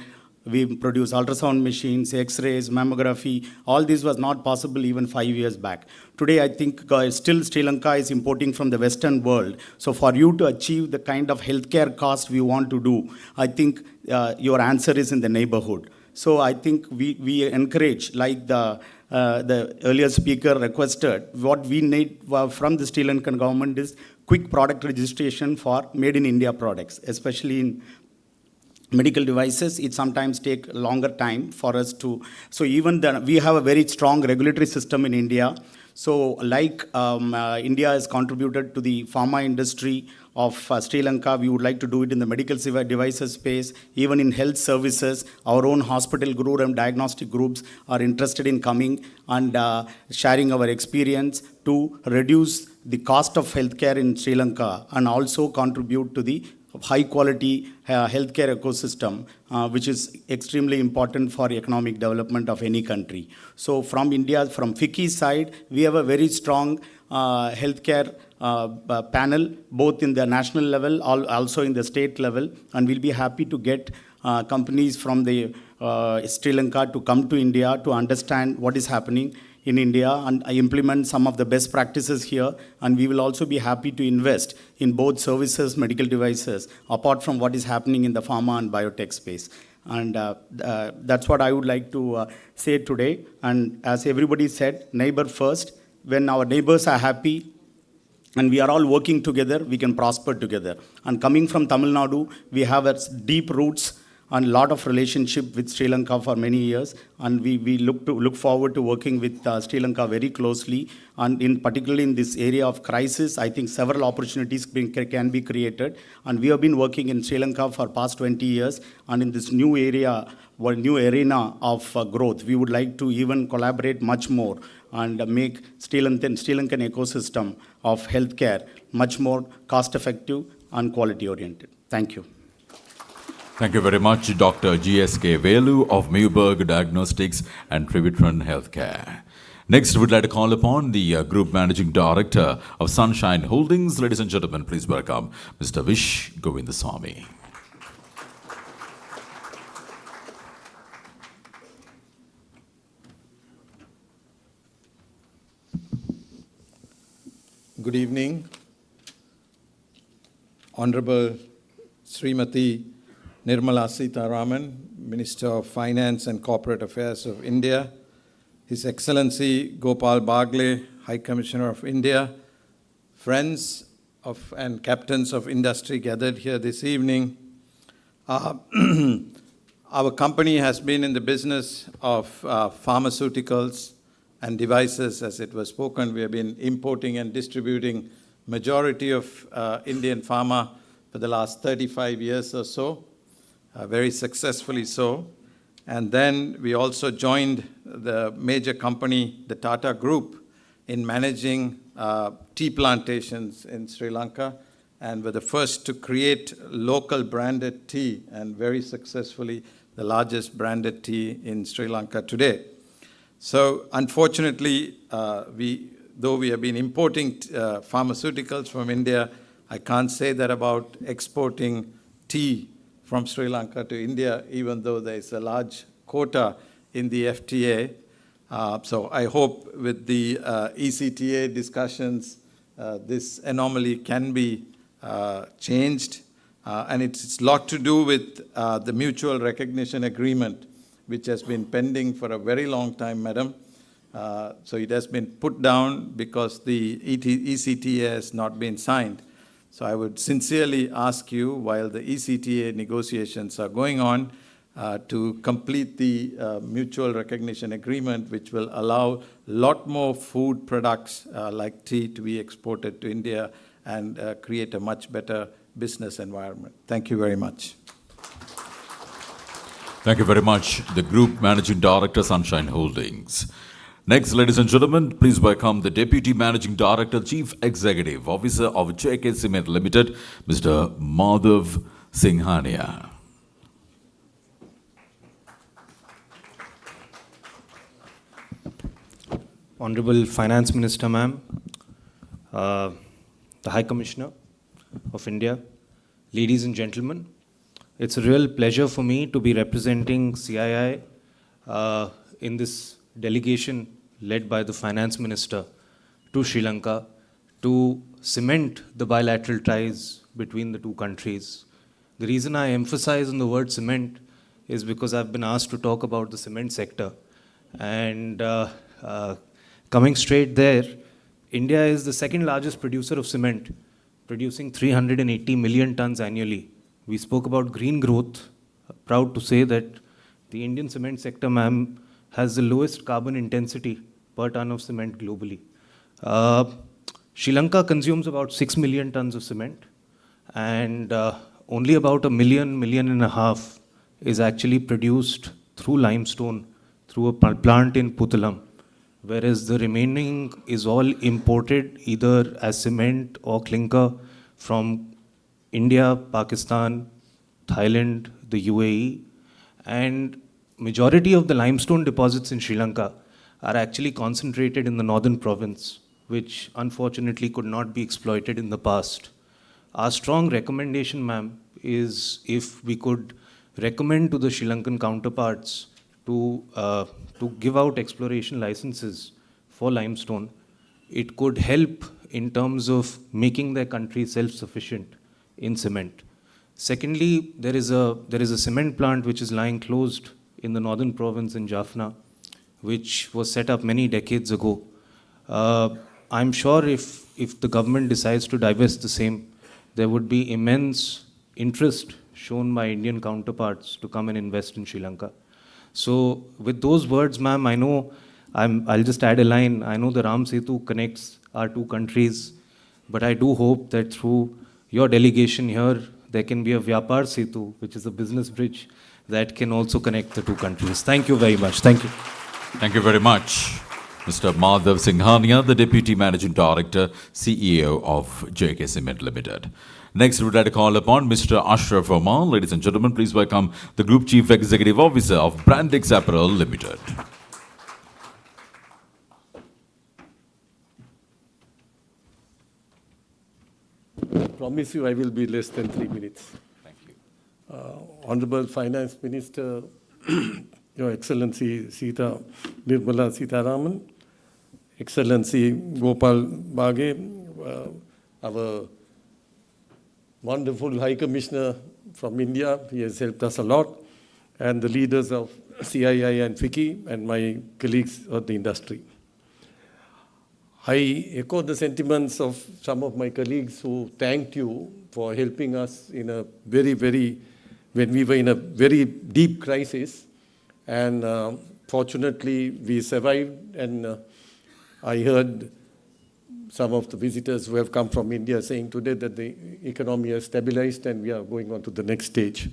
We produce ultrasound machines, X-rays, mammography. All this was not possible even 5 years back. Today, I think still Sri Lanka is importing from the Western world. So for you to achieve the kind of healthcare cost we want to do, I think your answer is in the neighborhood. So I think we encourage, like the earlier speaker requested, what we need from the Sri Lankan government is quick product registration for made in India products, especially in medical devices. It sometimes take longer time for us to, so even then we have a very strong regulatory system in India. So like India has contributed to the pharma industry of Sri Lanka, we would like to do it in the medical devices space, even in health services. Our own hospital group and diagnostic groups are interested in coming and sharing our experience to reduce the cost of healthcare in Sri Lanka and also contribute to the high quality healthcare ecosystem, which is extremely important for economic development of any country. So from India, from FICCI's side, we have a very strong healthcare panel, both in the national level, also in the state level, and we'll be happy to get companies from the Sri Lanka to come to India to understand what is happening in India and implement some of the best practices here. And we will also be happy to invest in both services, medical devices, apart from what is happening in the pharma and biotech space. And that's what I would like to say today. And as everybody said, neighbor first. When our neighbors are happy and we are all working together, we can prosper together. And coming from Tamil Nadu, we have deep roots and a lot of relationship with Sri Lanka for many years, and we look forward to working with Sri Lanka very closely, and particularly in this area of crisis, I think several opportunities can be created, and we have been working in Sri Lanka for past 20 years, and in this new area, new arena of growth, we would like to even collaborate much more and make Sri Lankan ecosystem of healthcare much more cost-effective and quality-oriented. Thank you. Thank you very much, Dr. GSK Velu of Mayberg Diagnostics and Trivitron Healthcare. Next, we'd like to call upon the Group Managing Director of Sunshine Holdings. Ladies and gentlemen, please welcome Mr. Vish Govindaswamy. Good evening, Honorable Srimati Nirmala Sitharaman, Minister of Finance and Corporate Affairs of India, His Excellency Gopal Bagle, High Commissioner of India, friends of and captains of industry gathered here this evening. Our company has been in the business of pharmaceuticals and devices, as it was spoken. We have been importing and distributing majority of Indian pharma for the last 35 years or so. Very successfully so. And then we also joined the major company, the Tata Group, in managing tea plantations in Sri Lanka, and were the first to create local branded tea, and very successfully the largest branded tea in Sri Lanka today. So unfortunately, though we have been importing pharmaceuticals from India, I can't say that about exporting tea from Sri Lanka to India, even though there is a large quota in the FTA. So I hope with the ECTA discussions, this anomaly can be changed. And it's a lot to do with the mutual recognition agreement, which has been pending for a very long time, Madam. So it has been put down because the ECTA has not been signed. So I would sincerely ask you, while the ECTA negotiations are going on, to complete the mutual recognition agreement, which will allow a lot more food products like tea to be exported to India and create a much better business environment. Thank you very much. Thank you very much, the Group Managing Director, Sunshine Holdings. Next, ladies and gentlemen, please welcome the Deputy Managing Director, Chief Executive Officer of JK Cement Limited, Mr. Madhav Singhania. Honorable Finance Minister, ma'am, the High Commissioner of India, ladies and gentlemen, it's a real pleasure for me to be representing CII in this delegation led by the Finance Minister to Sri Lanka to cement the bilateral ties between the two countries. The reason I emphasize on the word cement is because I've been asked to talk about the cement sector. And coming straight there, India is the second largest producer of cement, producing 380 million tons annually. We spoke about green growth. Proud to say that the Indian cement sector, ma'am, has the lowest carbon intensity per ton of cement globally. Sri Lanka consumes about 6 million tons of cement, and only about 1 million and a half is actually produced through limestone, through a plant in Puttalam, whereas the remaining is all imported either as cement or clinker from India, Pakistan, Thailand, the UAE, and majority of the limestone deposits in Sri Lanka are actually concentrated in the northern province, which unfortunately could not be exploited in the past. Our strong recommendation, ma'am, is if we could recommend to the Sri Lankan counterparts to give out exploration licenses for limestone. It could help in terms of making their country self-sufficient in cement. Secondly, there is a cement plant which is lying closed in the northern province in Jaffna, which was set up many decades ago. I'm sure if the government decides to divest the same, there would be immense interest shown by Indian counterparts to come and invest in Sri Lanka. So with those words, ma'am, I know, I'll just add a line. I know the Ram Setu connects our two countries, but I do hope that through your delegation here, there can be a Vyapar Setu, which is a business bridge that can also connect the two countries. Thank you very much. Thank you. Thank you very much, Mr. Madhav Singhania, the Deputy Managing Director, CEO of JK Cement Limited. Next, we would like to call upon Mr. Ashraf Omar. Ladies and gentlemen, please welcome the Group Chief Executive Officer of Brandix Apparel Limited. I promise you I will be less than 3 minutes. Thank you. Honorable Finance Minister, Your Excellency Sita Nirmala Sitharaman, Excellency Gopal Bage, our wonderful High Commissioner from India, he has helped us a lot, and the leaders of CII and FICCI, and my colleagues of the industry. I echo the sentiments of some of my colleagues who thanked you for helping us in a when we were in a very deep crisis. And fortunately, we survived. And I heard some of the visitors who have come from India saying today that the economy has stabilized and we are going on to the next stage.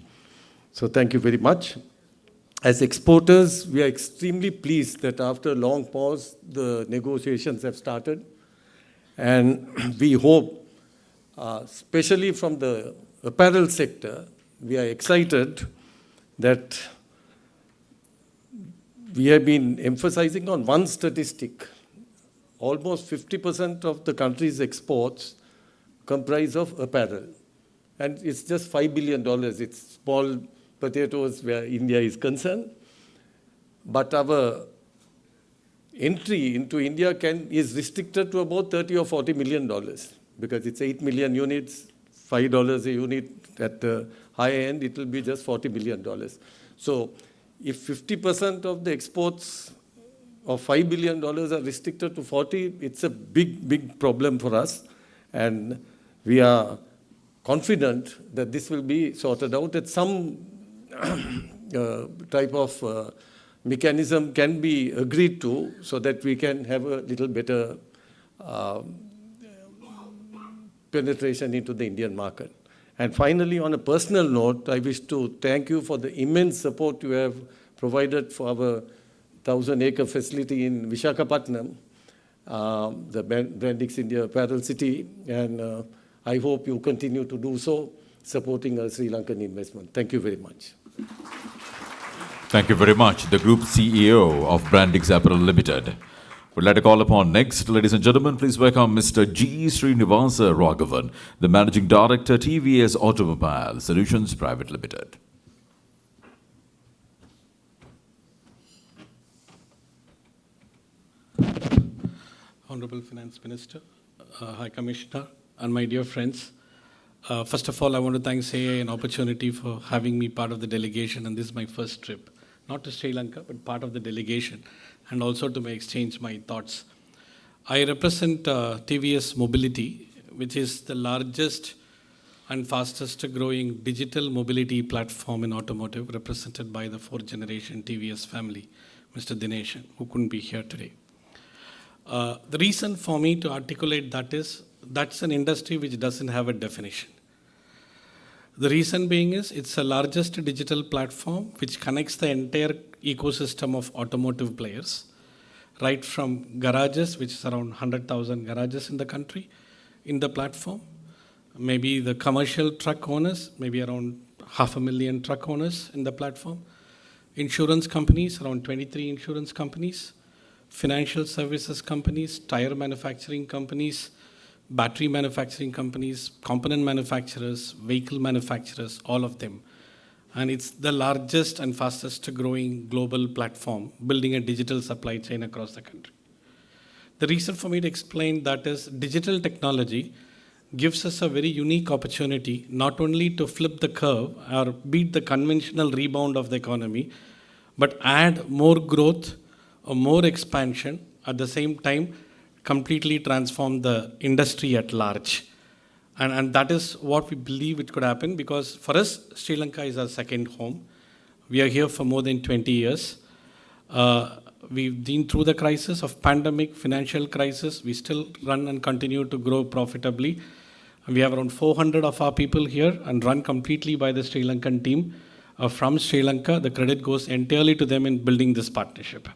So thank you very much. As exporters, we are extremely pleased that after a long pause, the negotiations have started. And we hope, especially from the apparel sector, we are excited that we have been emphasizing on one statistic. Almost 50% of the country's exports comprise of apparel. And it's just $5 billion. It's small potatoes where India is concerned. But our entry into India is restricted to about $30 or $40 million because it's 8 million units, $5 a unit At the high end, it will be just $40 million. So if 50% of the exports of $5 billion are restricted to 40, it's a big, big problem for us. And we are confident that this will be sorted out, that some type of mechanism can be agreed to so that we can have a little better penetration into the Indian market. And finally, on a personal note, I wish to thank you for the immense support you have provided for our 1,000-acre facility in Visakhapatnam, the Brandix India Apparel City, and I hope you continue to do so, supporting our Sri Lankan investment. Thank you very much. Thank you very much. The Group CEO of Brandix Apparel Limited. We'd like to call upon next, ladies and gentlemen, please welcome Mr. G. Srinivasa Raghavan, the Managing Director, TVS Automobile Solutions Private Limited. Honorable Finance Minister, High Commissioner, and my dear friends. First of all, I want to thank CAI an opportunity for having me part of the delegation, and this is my first trip, not to Sri Lanka, but part of the delegation, and also to exchange my thoughts. I represent TVS Mobility, which is the largest and fastest growing digital mobility platform in automotive, represented by the fourth generation TVS family, Mr. Dinesh, who couldn't be here today. The reason for me to articulate that is, that's an industry which doesn't have a definition. The reason being is, it's the largest digital platform which connects the entire ecosystem of automotive players, right from garages, which is around 100,000 garages in the country, in the platform, maybe the commercial truck owners, maybe around 500,000 truck owners in the platform, insurance companies, around 23 insurance companies, financial services companies, tire manufacturing companies, battery manufacturing companies, component manufacturers, vehicle manufacturers, all of them. And it's the largest and fastest growing global platform, building a digital supply chain across the country. The reason for me to explain that is, digital technology gives us a very unique opportunity, not only to flip the curve or beat the conventional rebound of the economy, but add more growth or more expansion, at the same time completely transform the industry at large. And that is what we believe it could happen, because for us, Sri Lanka is our second home. We are here for more than 20 years. We've been through the crisis of pandemic, financial crisis. We still run and continue to grow profitably. We have around 400 of our people here and run completely by the Sri Lankan team from Sri Lanka. The credit goes entirely to them in building this partnership.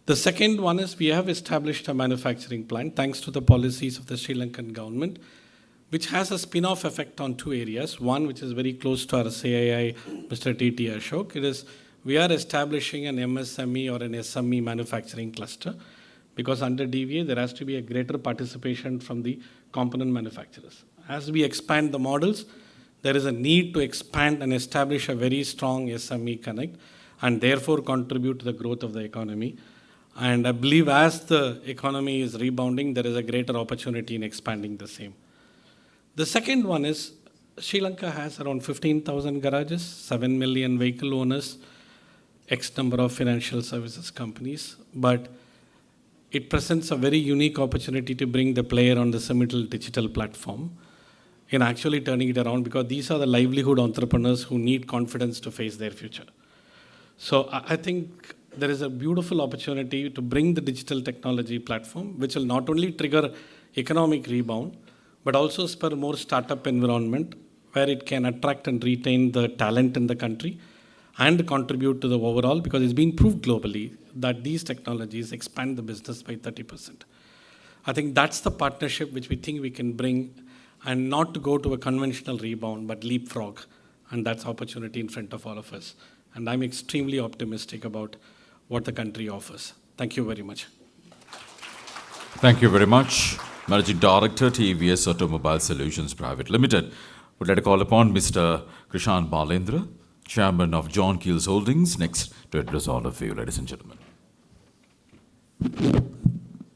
The second one is, we have established a manufacturing plant thanks to the policies of the Sri Lankan government, which has a spin-off effect on two areas. One, which is very close to our CII, Mr. T.T. Ashok, it is, we are establishing an MSME or an SME manufacturing cluster, because under DVA, there has to be a greater participation from the component manufacturers. As we expand the models, there is a need to expand and establish a very strong SME connect, and therefore contribute to the growth of the economy. And I believe as the economy is rebounding, there is a greater opportunity in expanding the same. The second one is, Sri Lanka has around 15,000 garages, 7 million vehicle owners, X number of financial services companies, but it presents a very unique opportunity to bring the player on the Simital digital platform in actually turning it around, because these are the livelihood entrepreneurs who need confidence to face their future. So I think there is a beautiful opportunity to bring the digital technology platform, which will not only trigger economic rebound, but also spur more startup environment where it can attract and retain the talent in the country and contribute to the overall, because it's been proved globally that these technologies expand the business by 30%. I think that's the partnership which we think we can bring, and not to go to a conventional rebound, but leapfrog. And that's opportunity in front of all of us. And I'm extremely optimistic about what the country offers. Thank you very much. Thank you very much. Managing Director, TVS Automobile Solutions Private Limited. Would like to call upon Mr. Krishan Balendra, Chairman of John Keels Holdings, next to address all of you, ladies and gentlemen.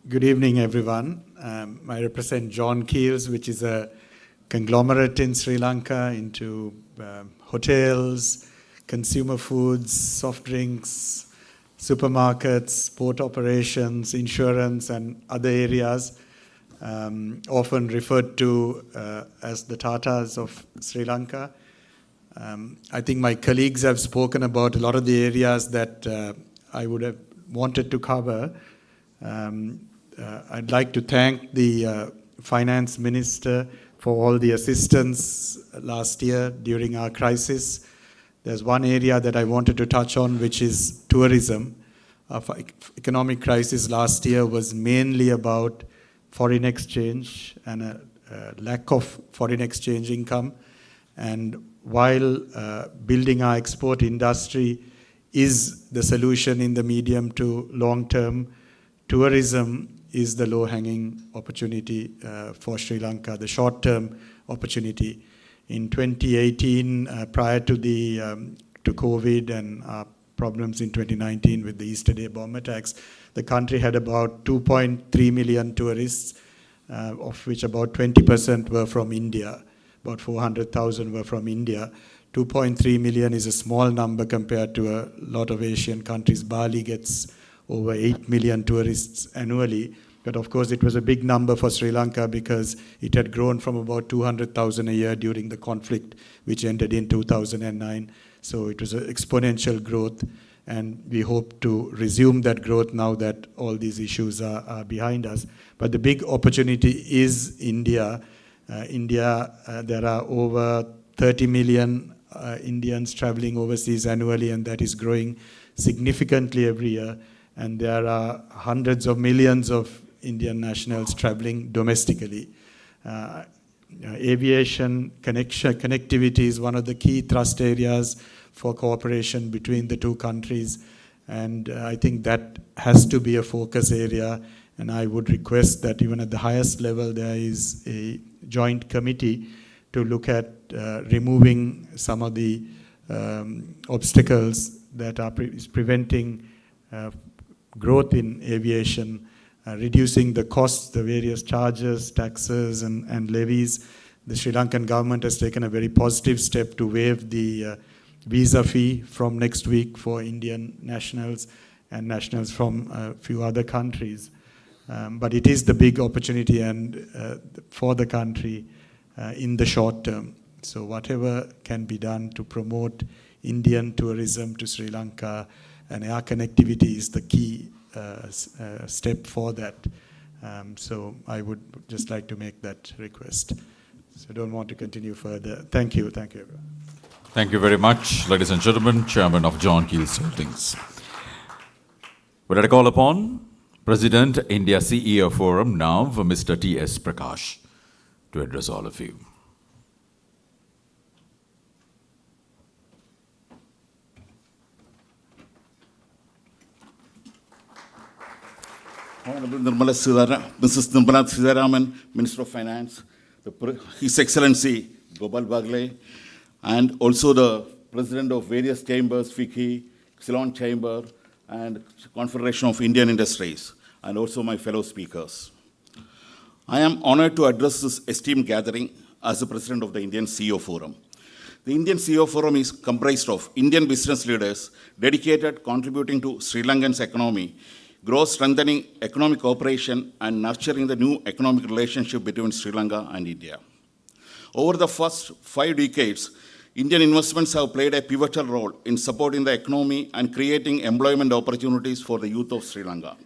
Good evening, everyone. I represent John Keels, which is a conglomerate in Sri Lanka into hotels, consumer foods, soft drinks, supermarkets, port operations, insurance, and other areas, often referred to as the Tatas of Sri Lanka. I think my colleagues have spoken about a lot of the areas that I would have wanted to cover. I'd like to thank the Finance Minister for all the assistance last year during our crisis. There's one area that I wanted to touch on, which is tourism. Our economic crisis last year was mainly about foreign exchange and a lack of foreign exchange income. And while building our export industry is the solution in the medium to long term, tourism is the low-hanging opportunity for Sri Lanka, the short-term opportunity. In 2018, prior to COVID and problems in 2019 with the Easter Day bomb attacks, the country had about 2.3 million tourists, of which about 20% were from India. About 400,000 were from India. 2.3 million is a small number compared to a lot of Asian countries. Bali gets over 8 million tourists annually. But of course, it was a big number for Sri Lanka because it had grown from about 200,000 a year during the conflict, which ended in 2009. So it was an exponential growth. And we hope to resume that growth now that all these issues are behind us. But the big opportunity is India. There are over 30 million Indians traveling overseas annually, and that is growing significantly every year. And there are hundreds of millions of Indian nationals traveling domestically. Aviation connectivity is one of the key thrust areas for cooperation between the two countries. And I think that has to be a focus area. And I would request that even at the highest level, there is a joint committee to look at removing some of the obstacles that are preventing growth in aviation, reducing the costs, the various charges, taxes, and levies. The Sri Lankan government has taken a very positive step to waive the visa fee from next week for Indian nationals and nationals from a few other countries. But it is the big opportunity and for the country in the short term. So whatever can be done to promote Indian tourism to Sri Lanka, and air connectivity is the key step for that. So I would just like to make that request. So I don't want to continue further. Thank you everyone. Thank you very much, ladies and gentlemen, Chairman of John Keel's Holdings. Would I call upon President, India CEO Forum now, Mr. T.S. Prakash, to address all of you. Honorable Mrs. Nirmala Sitharaman, Minister of Finance, His Excellency Gopal Bagle, and also the President of various chambers, FICCI, Ceylon Chamber, and Confederation of Indian Industries, and also my fellow speakers. I am honored to address this esteemed gathering as the President of the Indian CEO Forum. The Indian CEO Forum is comprised of Indian business leaders dedicated contributing to Sri Lankan's economy, growth, strengthening economic cooperation, and nurturing the new economic relationship between Sri Lanka and India. Over the first 5 decades, Indian investments have played a pivotal role in supporting the economy and creating employment opportunities for the youth of Sri Lanka.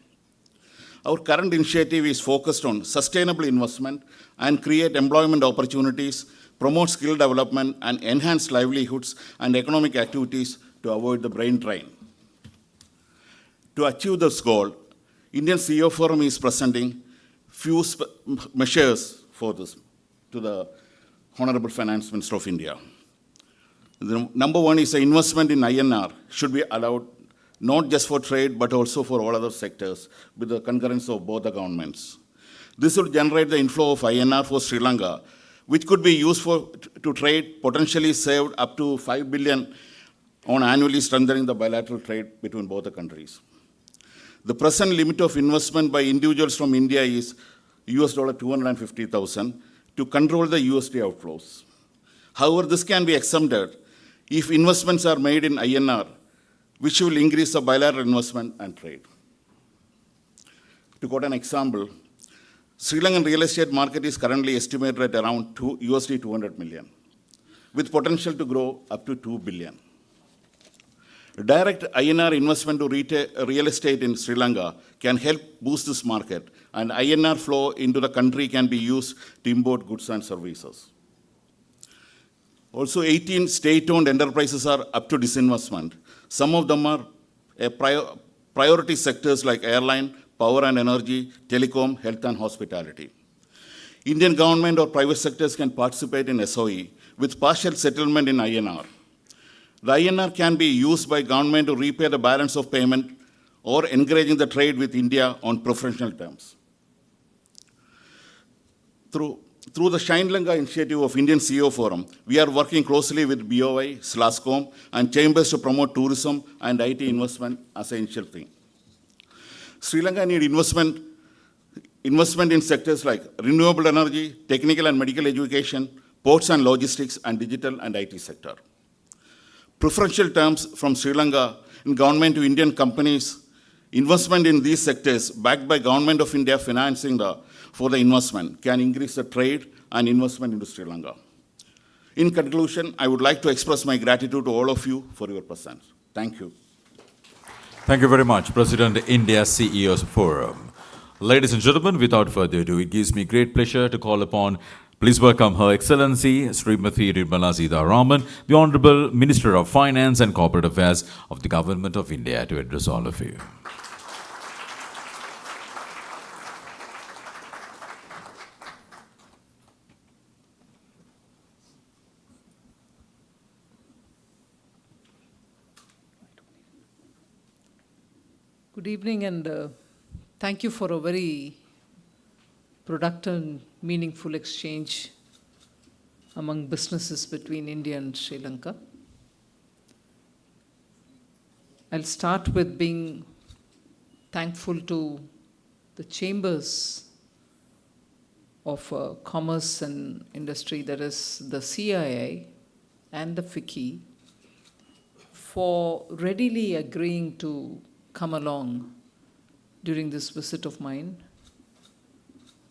Our current initiative is focused on sustainable investment and create employment opportunities, promote skill development, and enhance livelihoods and economic activities to avoid the brain drain. To achieve this goal, Indian CEO Forum is presenting few measures for this to the Honorable Finance Minister of India. The number one is the investment in INR should be allowed not just for trade but also for all other sectors with the concurrence of both the governments. This will generate the inflow of INR for Sri Lanka, which could be used to trade, potentially saved up to 5 billion on annually, strengthening the bilateral trade between both the countries. The present limit of investment by individuals from India is $250,000. to control the USD outflows. However, this can be exempted if investments are made in INR, which will increase the bilateral investment and trade. To quote an example, Sri Lankan real estate market is currently estimated at around USD 200 million, with potential to grow up to 2 billion. Direct INR investment to real estate in Sri Lanka can help boost this market, and INR flow into the country can be used to import goods and services. Also, 18 state-owned enterprises are up to disinvestment. Some of them are priority sectors like airline, power and energy, telecom, health and hospitality. Indian government or private sectors can participate in SOE with partial settlement in INR. The INR can be used by government to repay the balance of payment or encouraging the trade with India on preferential terms. Through the Shine Lanka initiative of Indian CEO Forum, we are working closely with BOI, SLASCOM, and chambers to promote tourism and IT investment as an initial thing. Sri Lanka needs investment in sectors like renewable energy, technical and medical education, ports and logistics, and digital and IT sector. Preferential terms from Sri Lanka in government to Indian companies, investment in these sectors backed by Government of India financing for the investment can increase the trade and investment into Sri Lanka. In conclusion, I would like to express my gratitude to all of you for your presence. Thank you. Thank you very much, President, India CEOs Forum. Ladies and gentlemen, without further ado, it gives me great pleasure to call upon, please welcome Her Excellency Srimati Nirmala Sitharaman, the Honorable Minister of Finance and Corporate Affairs of the Government of India, to address all of you. Good evening, and thank you for a very productive and meaningful exchange among businesses between India and Sri Lanka. I'll start with being thankful to the chambers of commerce and industry, that is the CII and the FICCI, for readily agreeing to come along during this visit of mine,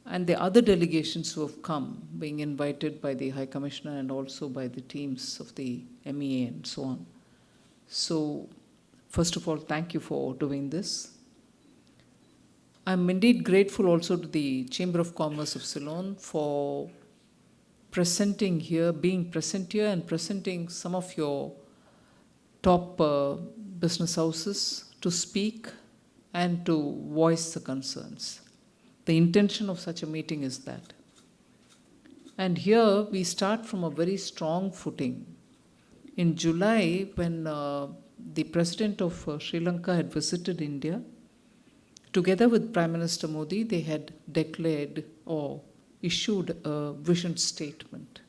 and the other delegations who have come, being invited by the High Commissioner and also by the teams of the MEA and so on. So, first of all, thank you for doing this. I'm indeed grateful also to the Chamber of Commerce of Ceylon for presenting here, being present here and presenting some of your top business houses to speak and to voice the concerns. The intention of such a meeting is that. And here we start from a very strong footing. In July, when the President of Sri Lanka had visited India, together with Prime Minister Modi, they had declared or issued a vision statement,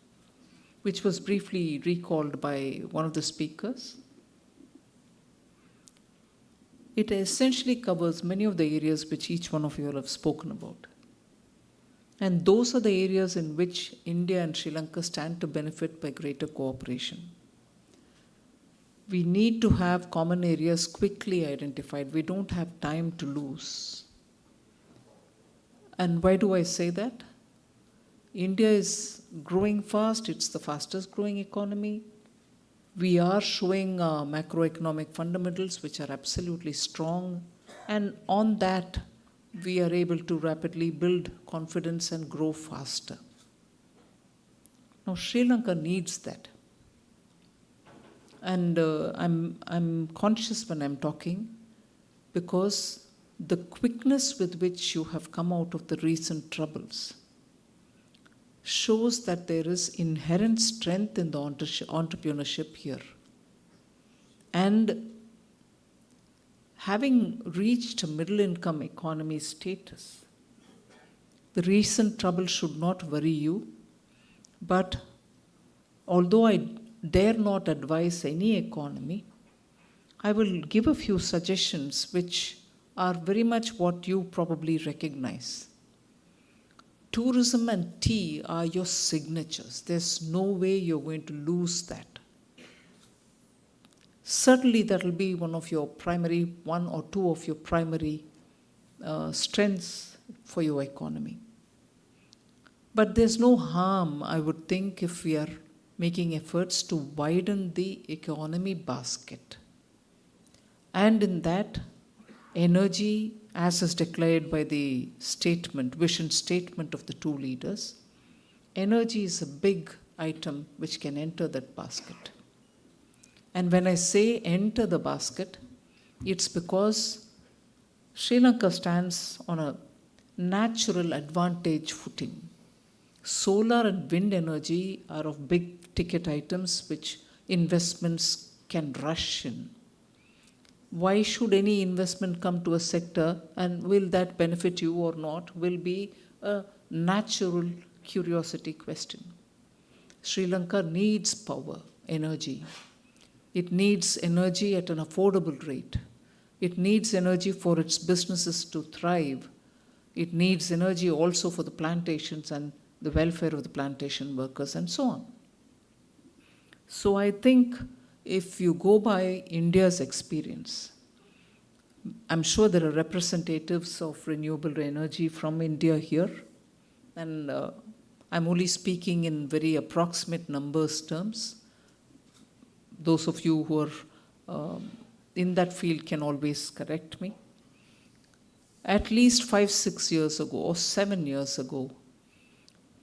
which was briefly recalled by one of the speakers. It essentially covers many of the areas which each one of you all have spoken about. And those are the areas in which India and Sri Lanka stand to benefit by greater cooperation. We need to have common areas quickly identified. We don't have time to lose. And why do I say that? India is growing fast. It's the fastest growing economy. We are showing macroeconomic fundamentals which are absolutely strong, and on that we are able to rapidly build confidence and grow faster. Now Sri Lanka needs that, and I'm conscious when I'm talking, because the quickness with which you have come out of the recent troubles shows that there is inherent strength in the entrepreneurship here. And having reached a middle-income economy status, the recent trouble should not worry you. But although I dare not advise any economy, I will give a few suggestions which are very much what you probably recognize. tourism and tea are your signatures. There's no way you're going to lose that. Certainly, that will be one or two of your primary strengths for your economy. But there's no harm, I would think, if we are making efforts to widen the economy basket. And in that, energy, as is declared by the vision statement of the two leaders, energy is a big item which can enter that basket. And when I say enter the basket, it's because Sri Lanka stands on a natural advantage footing. Solar and wind energy are of big ticket items which investments can rush in. Why should any investment come to a sector, and will that benefit you or not, will be a natural curiosity question. Sri Lanka needs power, energy. It needs energy at an affordable rate. It needs energy for its businesses to thrive. It needs energy also for the plantations and the welfare of the plantation workers and so on. So I think if you go by India's experience, I'm sure there are representatives of renewable energy from India here, and I'm only speaking in very approximate numbers terms. Those of you who are in that field can always correct me. At least 5-6 years ago or 7 years ago,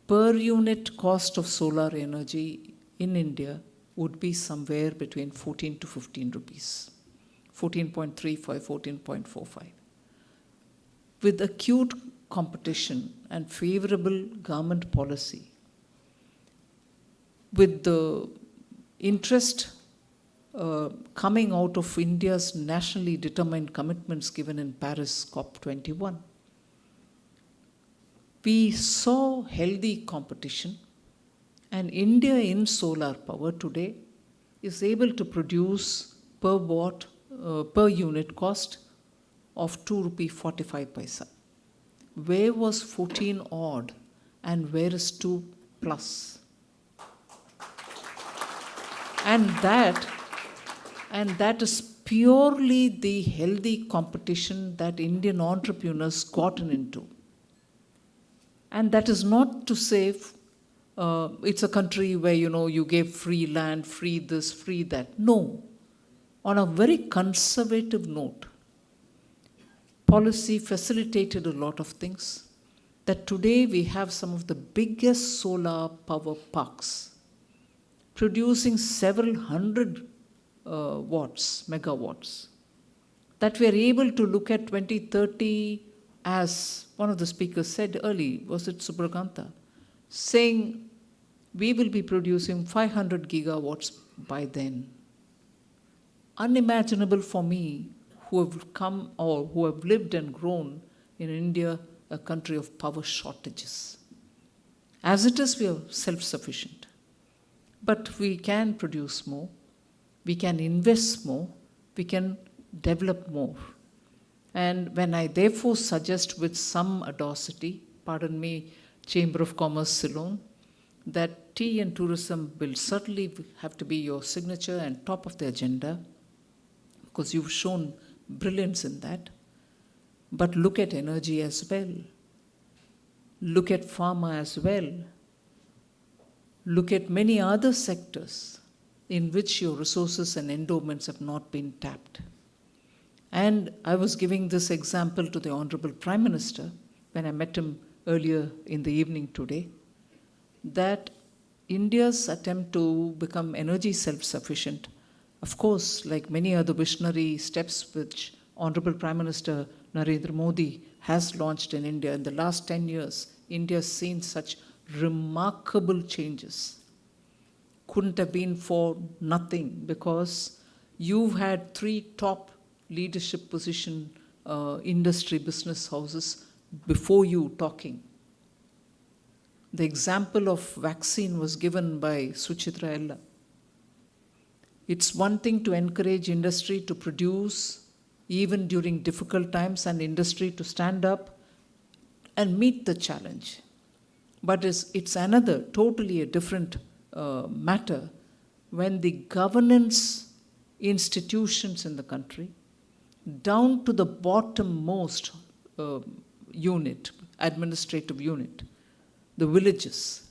per unit cost of solar energy in India would be somewhere between 14 to 15 rupees, 14.35, 14.45. With acute competition and favorable government policy, with the interest coming out of India's nationally determined commitments given in Paris COP21, we saw healthy competition, and India in solar power today is able to produce per unit cost of 2.45 rupee. Where was 14 odd and where is 2 plus? And that is purely the healthy competition that Indian entrepreneurs gotten into. And that is not to say it's a country where, you gave free land, free this, free that. No. On a very conservative note, policy facilitated a lot of things, that today we have some of the biggest solar power parks producing several hundred megawatts, that we are able to look at 2030, as one of the speakers said early, was it Subrakanta, saying we will be producing 500 gigawatts by then. Unimaginable for me, who have come or who have lived and grown in India, a country of power shortages. As it is, we are self-sufficient. But we can produce more, we can invest more, we can develop more. And when I therefore suggest with some audacity, pardon me, Chamber of Commerce Ceylon, that tea and tourism will certainly have to be your signature and top of the agenda, because you've shown brilliance in that. But look at energy as well. Look at pharma as well. Look at many other sectors in which your resources and endowments have not been tapped. And I was giving this example to the Honorable Prime Minister when I met him earlier in the evening today, that India's attempt to become energy self-sufficient, of course, like many other visionary steps which Honorable Prime Minister Narendra Modi has launched in India in the last 10 years, India has seen such remarkable changes. Couldn't have been for nothing, because you've had 3 top leadership position industry business houses before you talking. The example of vaccine was given by Suchitra Ella. It's one thing to encourage industry to produce even during difficult times, and industry to stand up and meet the challenge. But it's another, totally a different matter when the governance institutions in the country, down to the bottommost unit, administrative unit, the villages,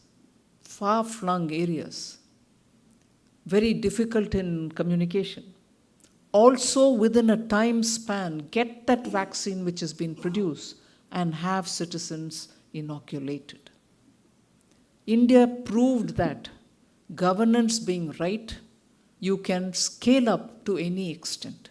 far-flung areas, very difficult in communication. Also within a time span, get that vaccine which has been produced and have citizens inoculated. India proved that governance being right, you can scale up to any extent.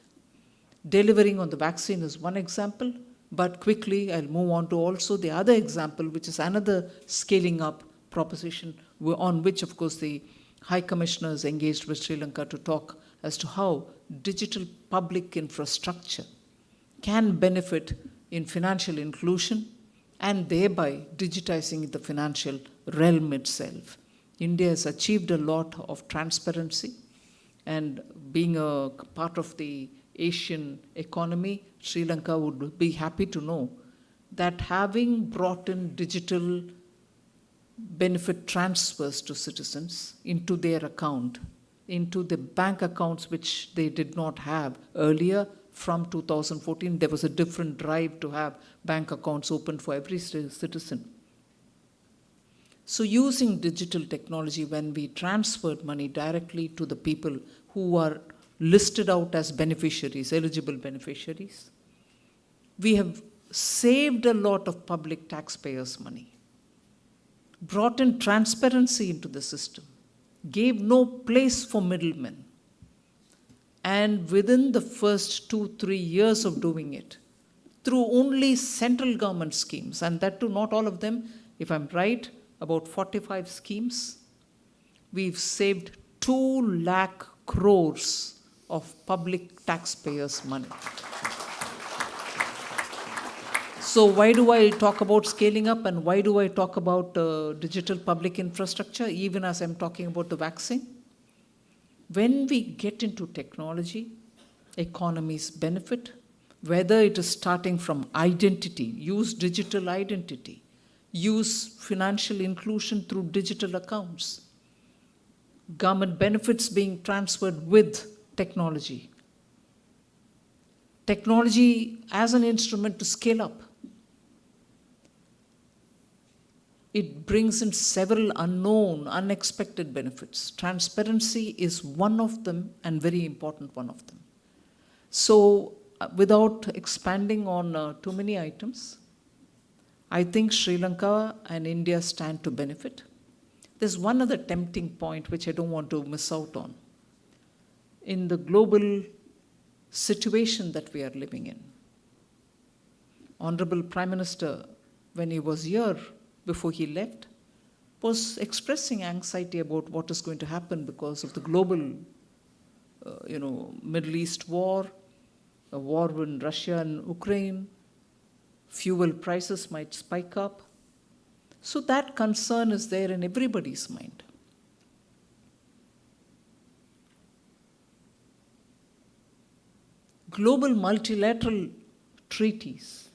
Delivering on the vaccine is one example, but quickly I'll move on to also the other example, which is another scaling up proposition on which, of course, the High Commissioner is engaged with Sri Lanka to talk as to how digital public infrastructure can benefit in financial inclusion and thereby digitizing the financial realm itself. India has achieved a lot of transparency, and being a part of the Asian economy, Sri Lanka would be happy to know that having brought in digital benefit transfers to citizens into their account, into the bank accounts which they did not have earlier. From 2014, there was a different drive to have bank accounts open for every citizen. So using digital technology, when we transferred money directly to the people who are listed out as beneficiaries, eligible beneficiaries, we have saved a lot of public taxpayers' money, brought in transparency into the system, gave no place for middlemen. And within the first 2-3 years of doing it, through only central government schemes, and that too not all of them, if I'm right, about 45 schemes, we've saved 2 lakh crores of public taxpayers' money. So why do I talk about scaling up, and why do I talk about digital public infrastructure, even as I'm talking about the vaccine? When we get into technology, economies benefit, whether it is starting from identity, use digital identity, use financial inclusion through digital accounts, government benefits being transferred with technology, technology as an instrument to scale up. It brings in several unknown, unexpected benefits. Transparency is one of them, and very important one of them. So without expanding on too many items, I think Sri Lanka and India stand to benefit. There's one other tempting point which I don't want to miss out on. In the global situation that we are living in, Honorable Prime Minister, when he was here, before he left, was expressing anxiety about what is going to happen because of the global, Middle East war, a war in Russia and Ukraine, fuel prices might spike up. So that concern is there in everybody's mind. Global multilateral treaties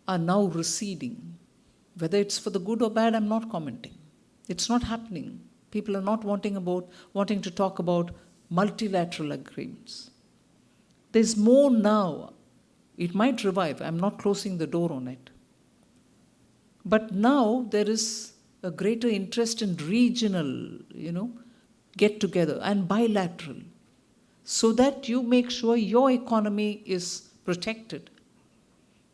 are now receding. Whether it's for the good or bad, I'm not commenting. It's not happening. People are not wanting to talk about multilateral agreements. There's more now. It might revive. I'm not closing the door on it. But now there is a greater interest in regional, get together and bilateral, so that you make sure your economy is protected.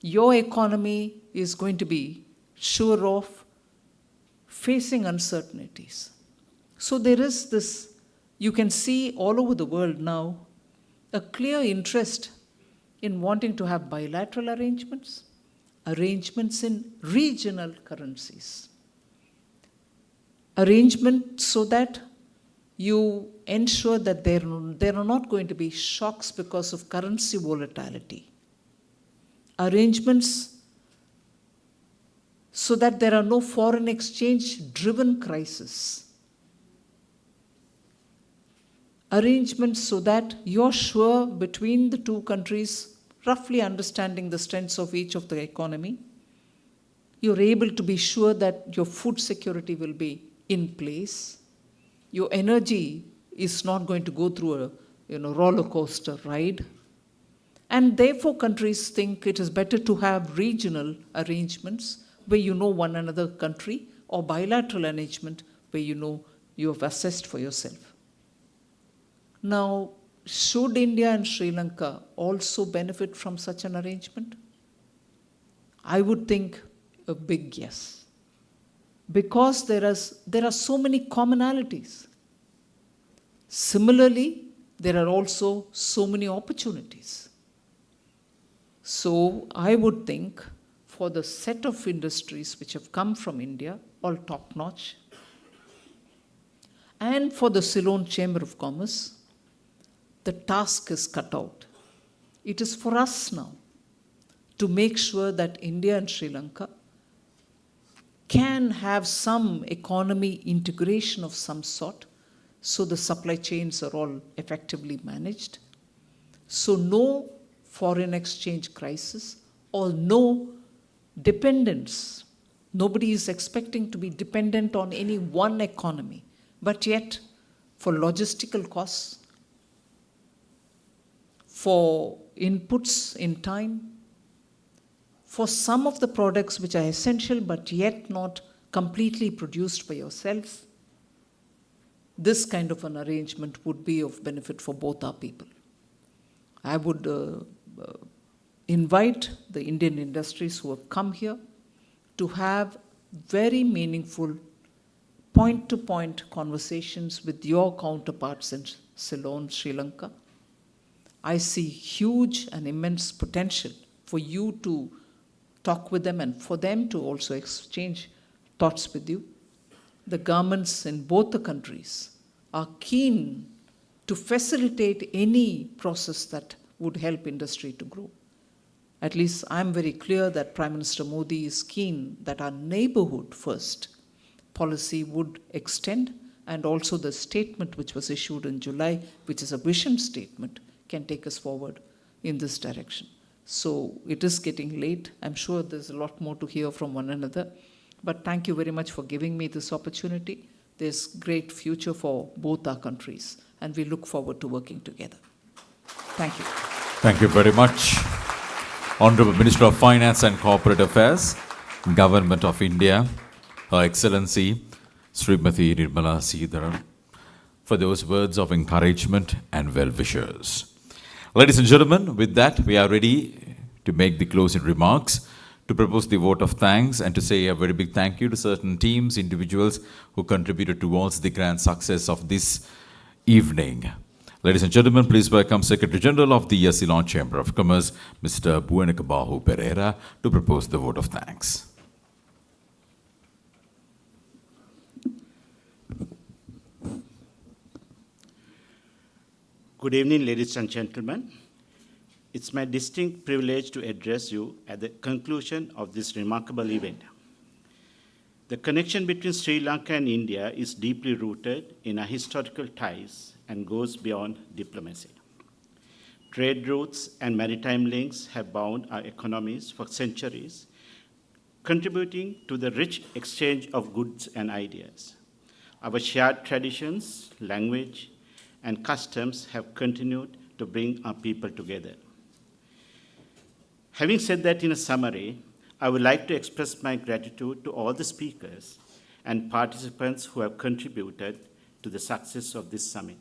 Your economy is going to be sure of facing uncertainties. So there is this, you can see all over the world now, a clear interest in wanting to have bilateral arrangements in regional currencies. Arrangement so that you ensure that there are not going to be shocks because of currency volatility. Arrangements so that there are no foreign exchange driven crises. Arrangements so that you're sure between the two countries, roughly understanding the strengths of each of the economy, You're able to be sure that your food security will be in place. Your energy is not going to go through a roller coaster ride. And therefore, countries think it is better to have regional arrangements where you know one another country, or bilateral arrangement where you know you have assessed for yourself. Now, should India and Sri Lanka also benefit from such an arrangement? I would think a big yes. Because there are so many commonalities. Similarly, there are also so many opportunities. So I would think for the set of industries which have come from India, all top-notch, and for the Ceylon Chamber of Commerce, the task is cut out. It is for us now to make sure that India and Sri Lanka can have some economy integration of some sort, so the supply chains are all effectively managed. So no foreign exchange crisis or no dependence. Nobody is expecting to be dependent on any one economy, but yet for logistical costs, for inputs in time, for some of the products which are essential but yet not completely produced by yourself, this kind of an arrangement would be of benefit for both our people. I would invite the Indian industries who have come here to have very meaningful point-to-point conversations with your counterparts in Ceylon, Sri Lanka. I see huge and immense potential for you to talk with them and for them to also exchange thoughts with you. The governments in both the countries are keen to facilitate any process that would help industry to grow. At least I'm very clear that Prime Minister Modi is keen that our neighborhood first policy would extend, and also the statement which was issued in July, which is a vision statement, can take us forward in this direction. So it is getting late. I'm sure there's a lot more to hear from one another. But thank you very much for giving me this opportunity. There's great future for both our countries, and we look forward to working together. Thank you. Thank you very much. Honorable Minister of Finance and Corporate Affairs, Government of India, Her Excellency Srimati Nirmala Sitharaman, for those words of encouragement and well wishes. Ladies and gentlemen, with that, we are ready to make the closing remarks, to propose the vote of thanks, and to say a very big thank you to certain teams, individuals who contributed towards the grand success of this evening. Ladies and gentlemen, please welcome Secretary General of the Ceylon Chamber of Commerce, Mr. Buenakabahu Pereira, to propose the vote of thanks. Good evening, ladies and gentlemen. It's my distinct privilege to address you at the conclusion of this remarkable event. The connection between Sri Lanka and India is deeply rooted in our historical ties and goes beyond diplomacy. Trade routes and maritime links have bound our economies for centuries, contributing to the rich exchange of goods and ideas. Our shared traditions, language, and customs have continued to bring our people together. Having said that in a summary, I would like to express my gratitude to all the speakers and participants who have contributed to the success of this summit.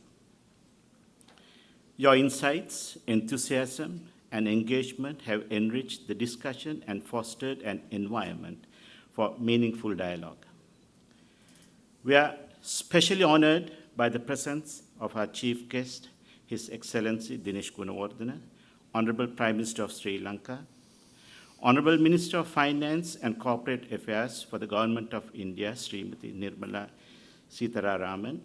Your insights, enthusiasm, and engagement have enriched the discussion and fostered an environment for meaningful dialogue. We are especially honored by the presence of our chief guest, His Excellency Dinesh Gunawardena, Honorable Prime Minister of Sri Lanka, Honorable Minister of Finance and Corporate Affairs for the Government of India, Srimati Nirmala Sitharaman,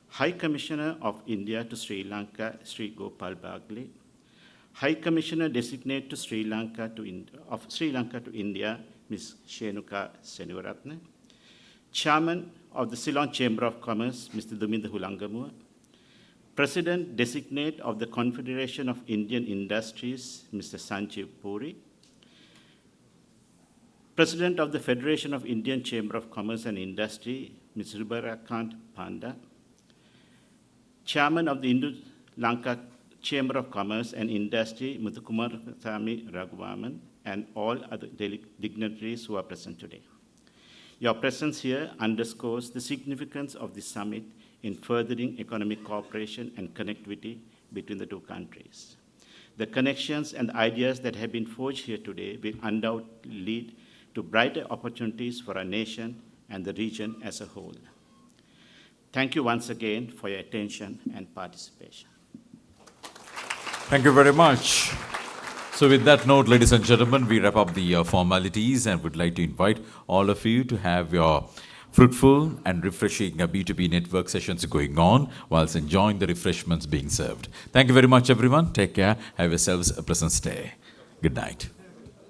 High Commissioner of India to Sri Lanka, Sri Gopal Bagle, High Commissioner Designate to Sri Lanka to India, Ms. Shenuka Senivaratne, Chairman of the Ceylon Chamber of Commerce, Mr. Duminda Hulangamua, President Designate of the Confederation of Indian Industries, Mr. Sanjeev Puri, President of the Federation of Indian Chamber of Commerce and Industry, Ms. Subrakant Panda, Chairman of the Lanka Chamber of Commerce and Industry, Muthukumarasamy Raghuvaman, and all other dignitaries who are present today. Your presence here underscores the significance of the summit in furthering economic cooperation and connectivity between the two countries. The connections and ideas that have been forged here today will undoubtedly lead to brighter opportunities for our nation and the region as a whole. Thank you once again for your attention and participation. Thank you very much. So with that note, ladies and gentlemen, we wrap up the formalities and would like to invite all of you to have your fruitful and refreshing B2B network sessions going on whilst enjoying the refreshments being served. Thank you very much, everyone. Take care. Have yourselves a pleasant stay. Good night.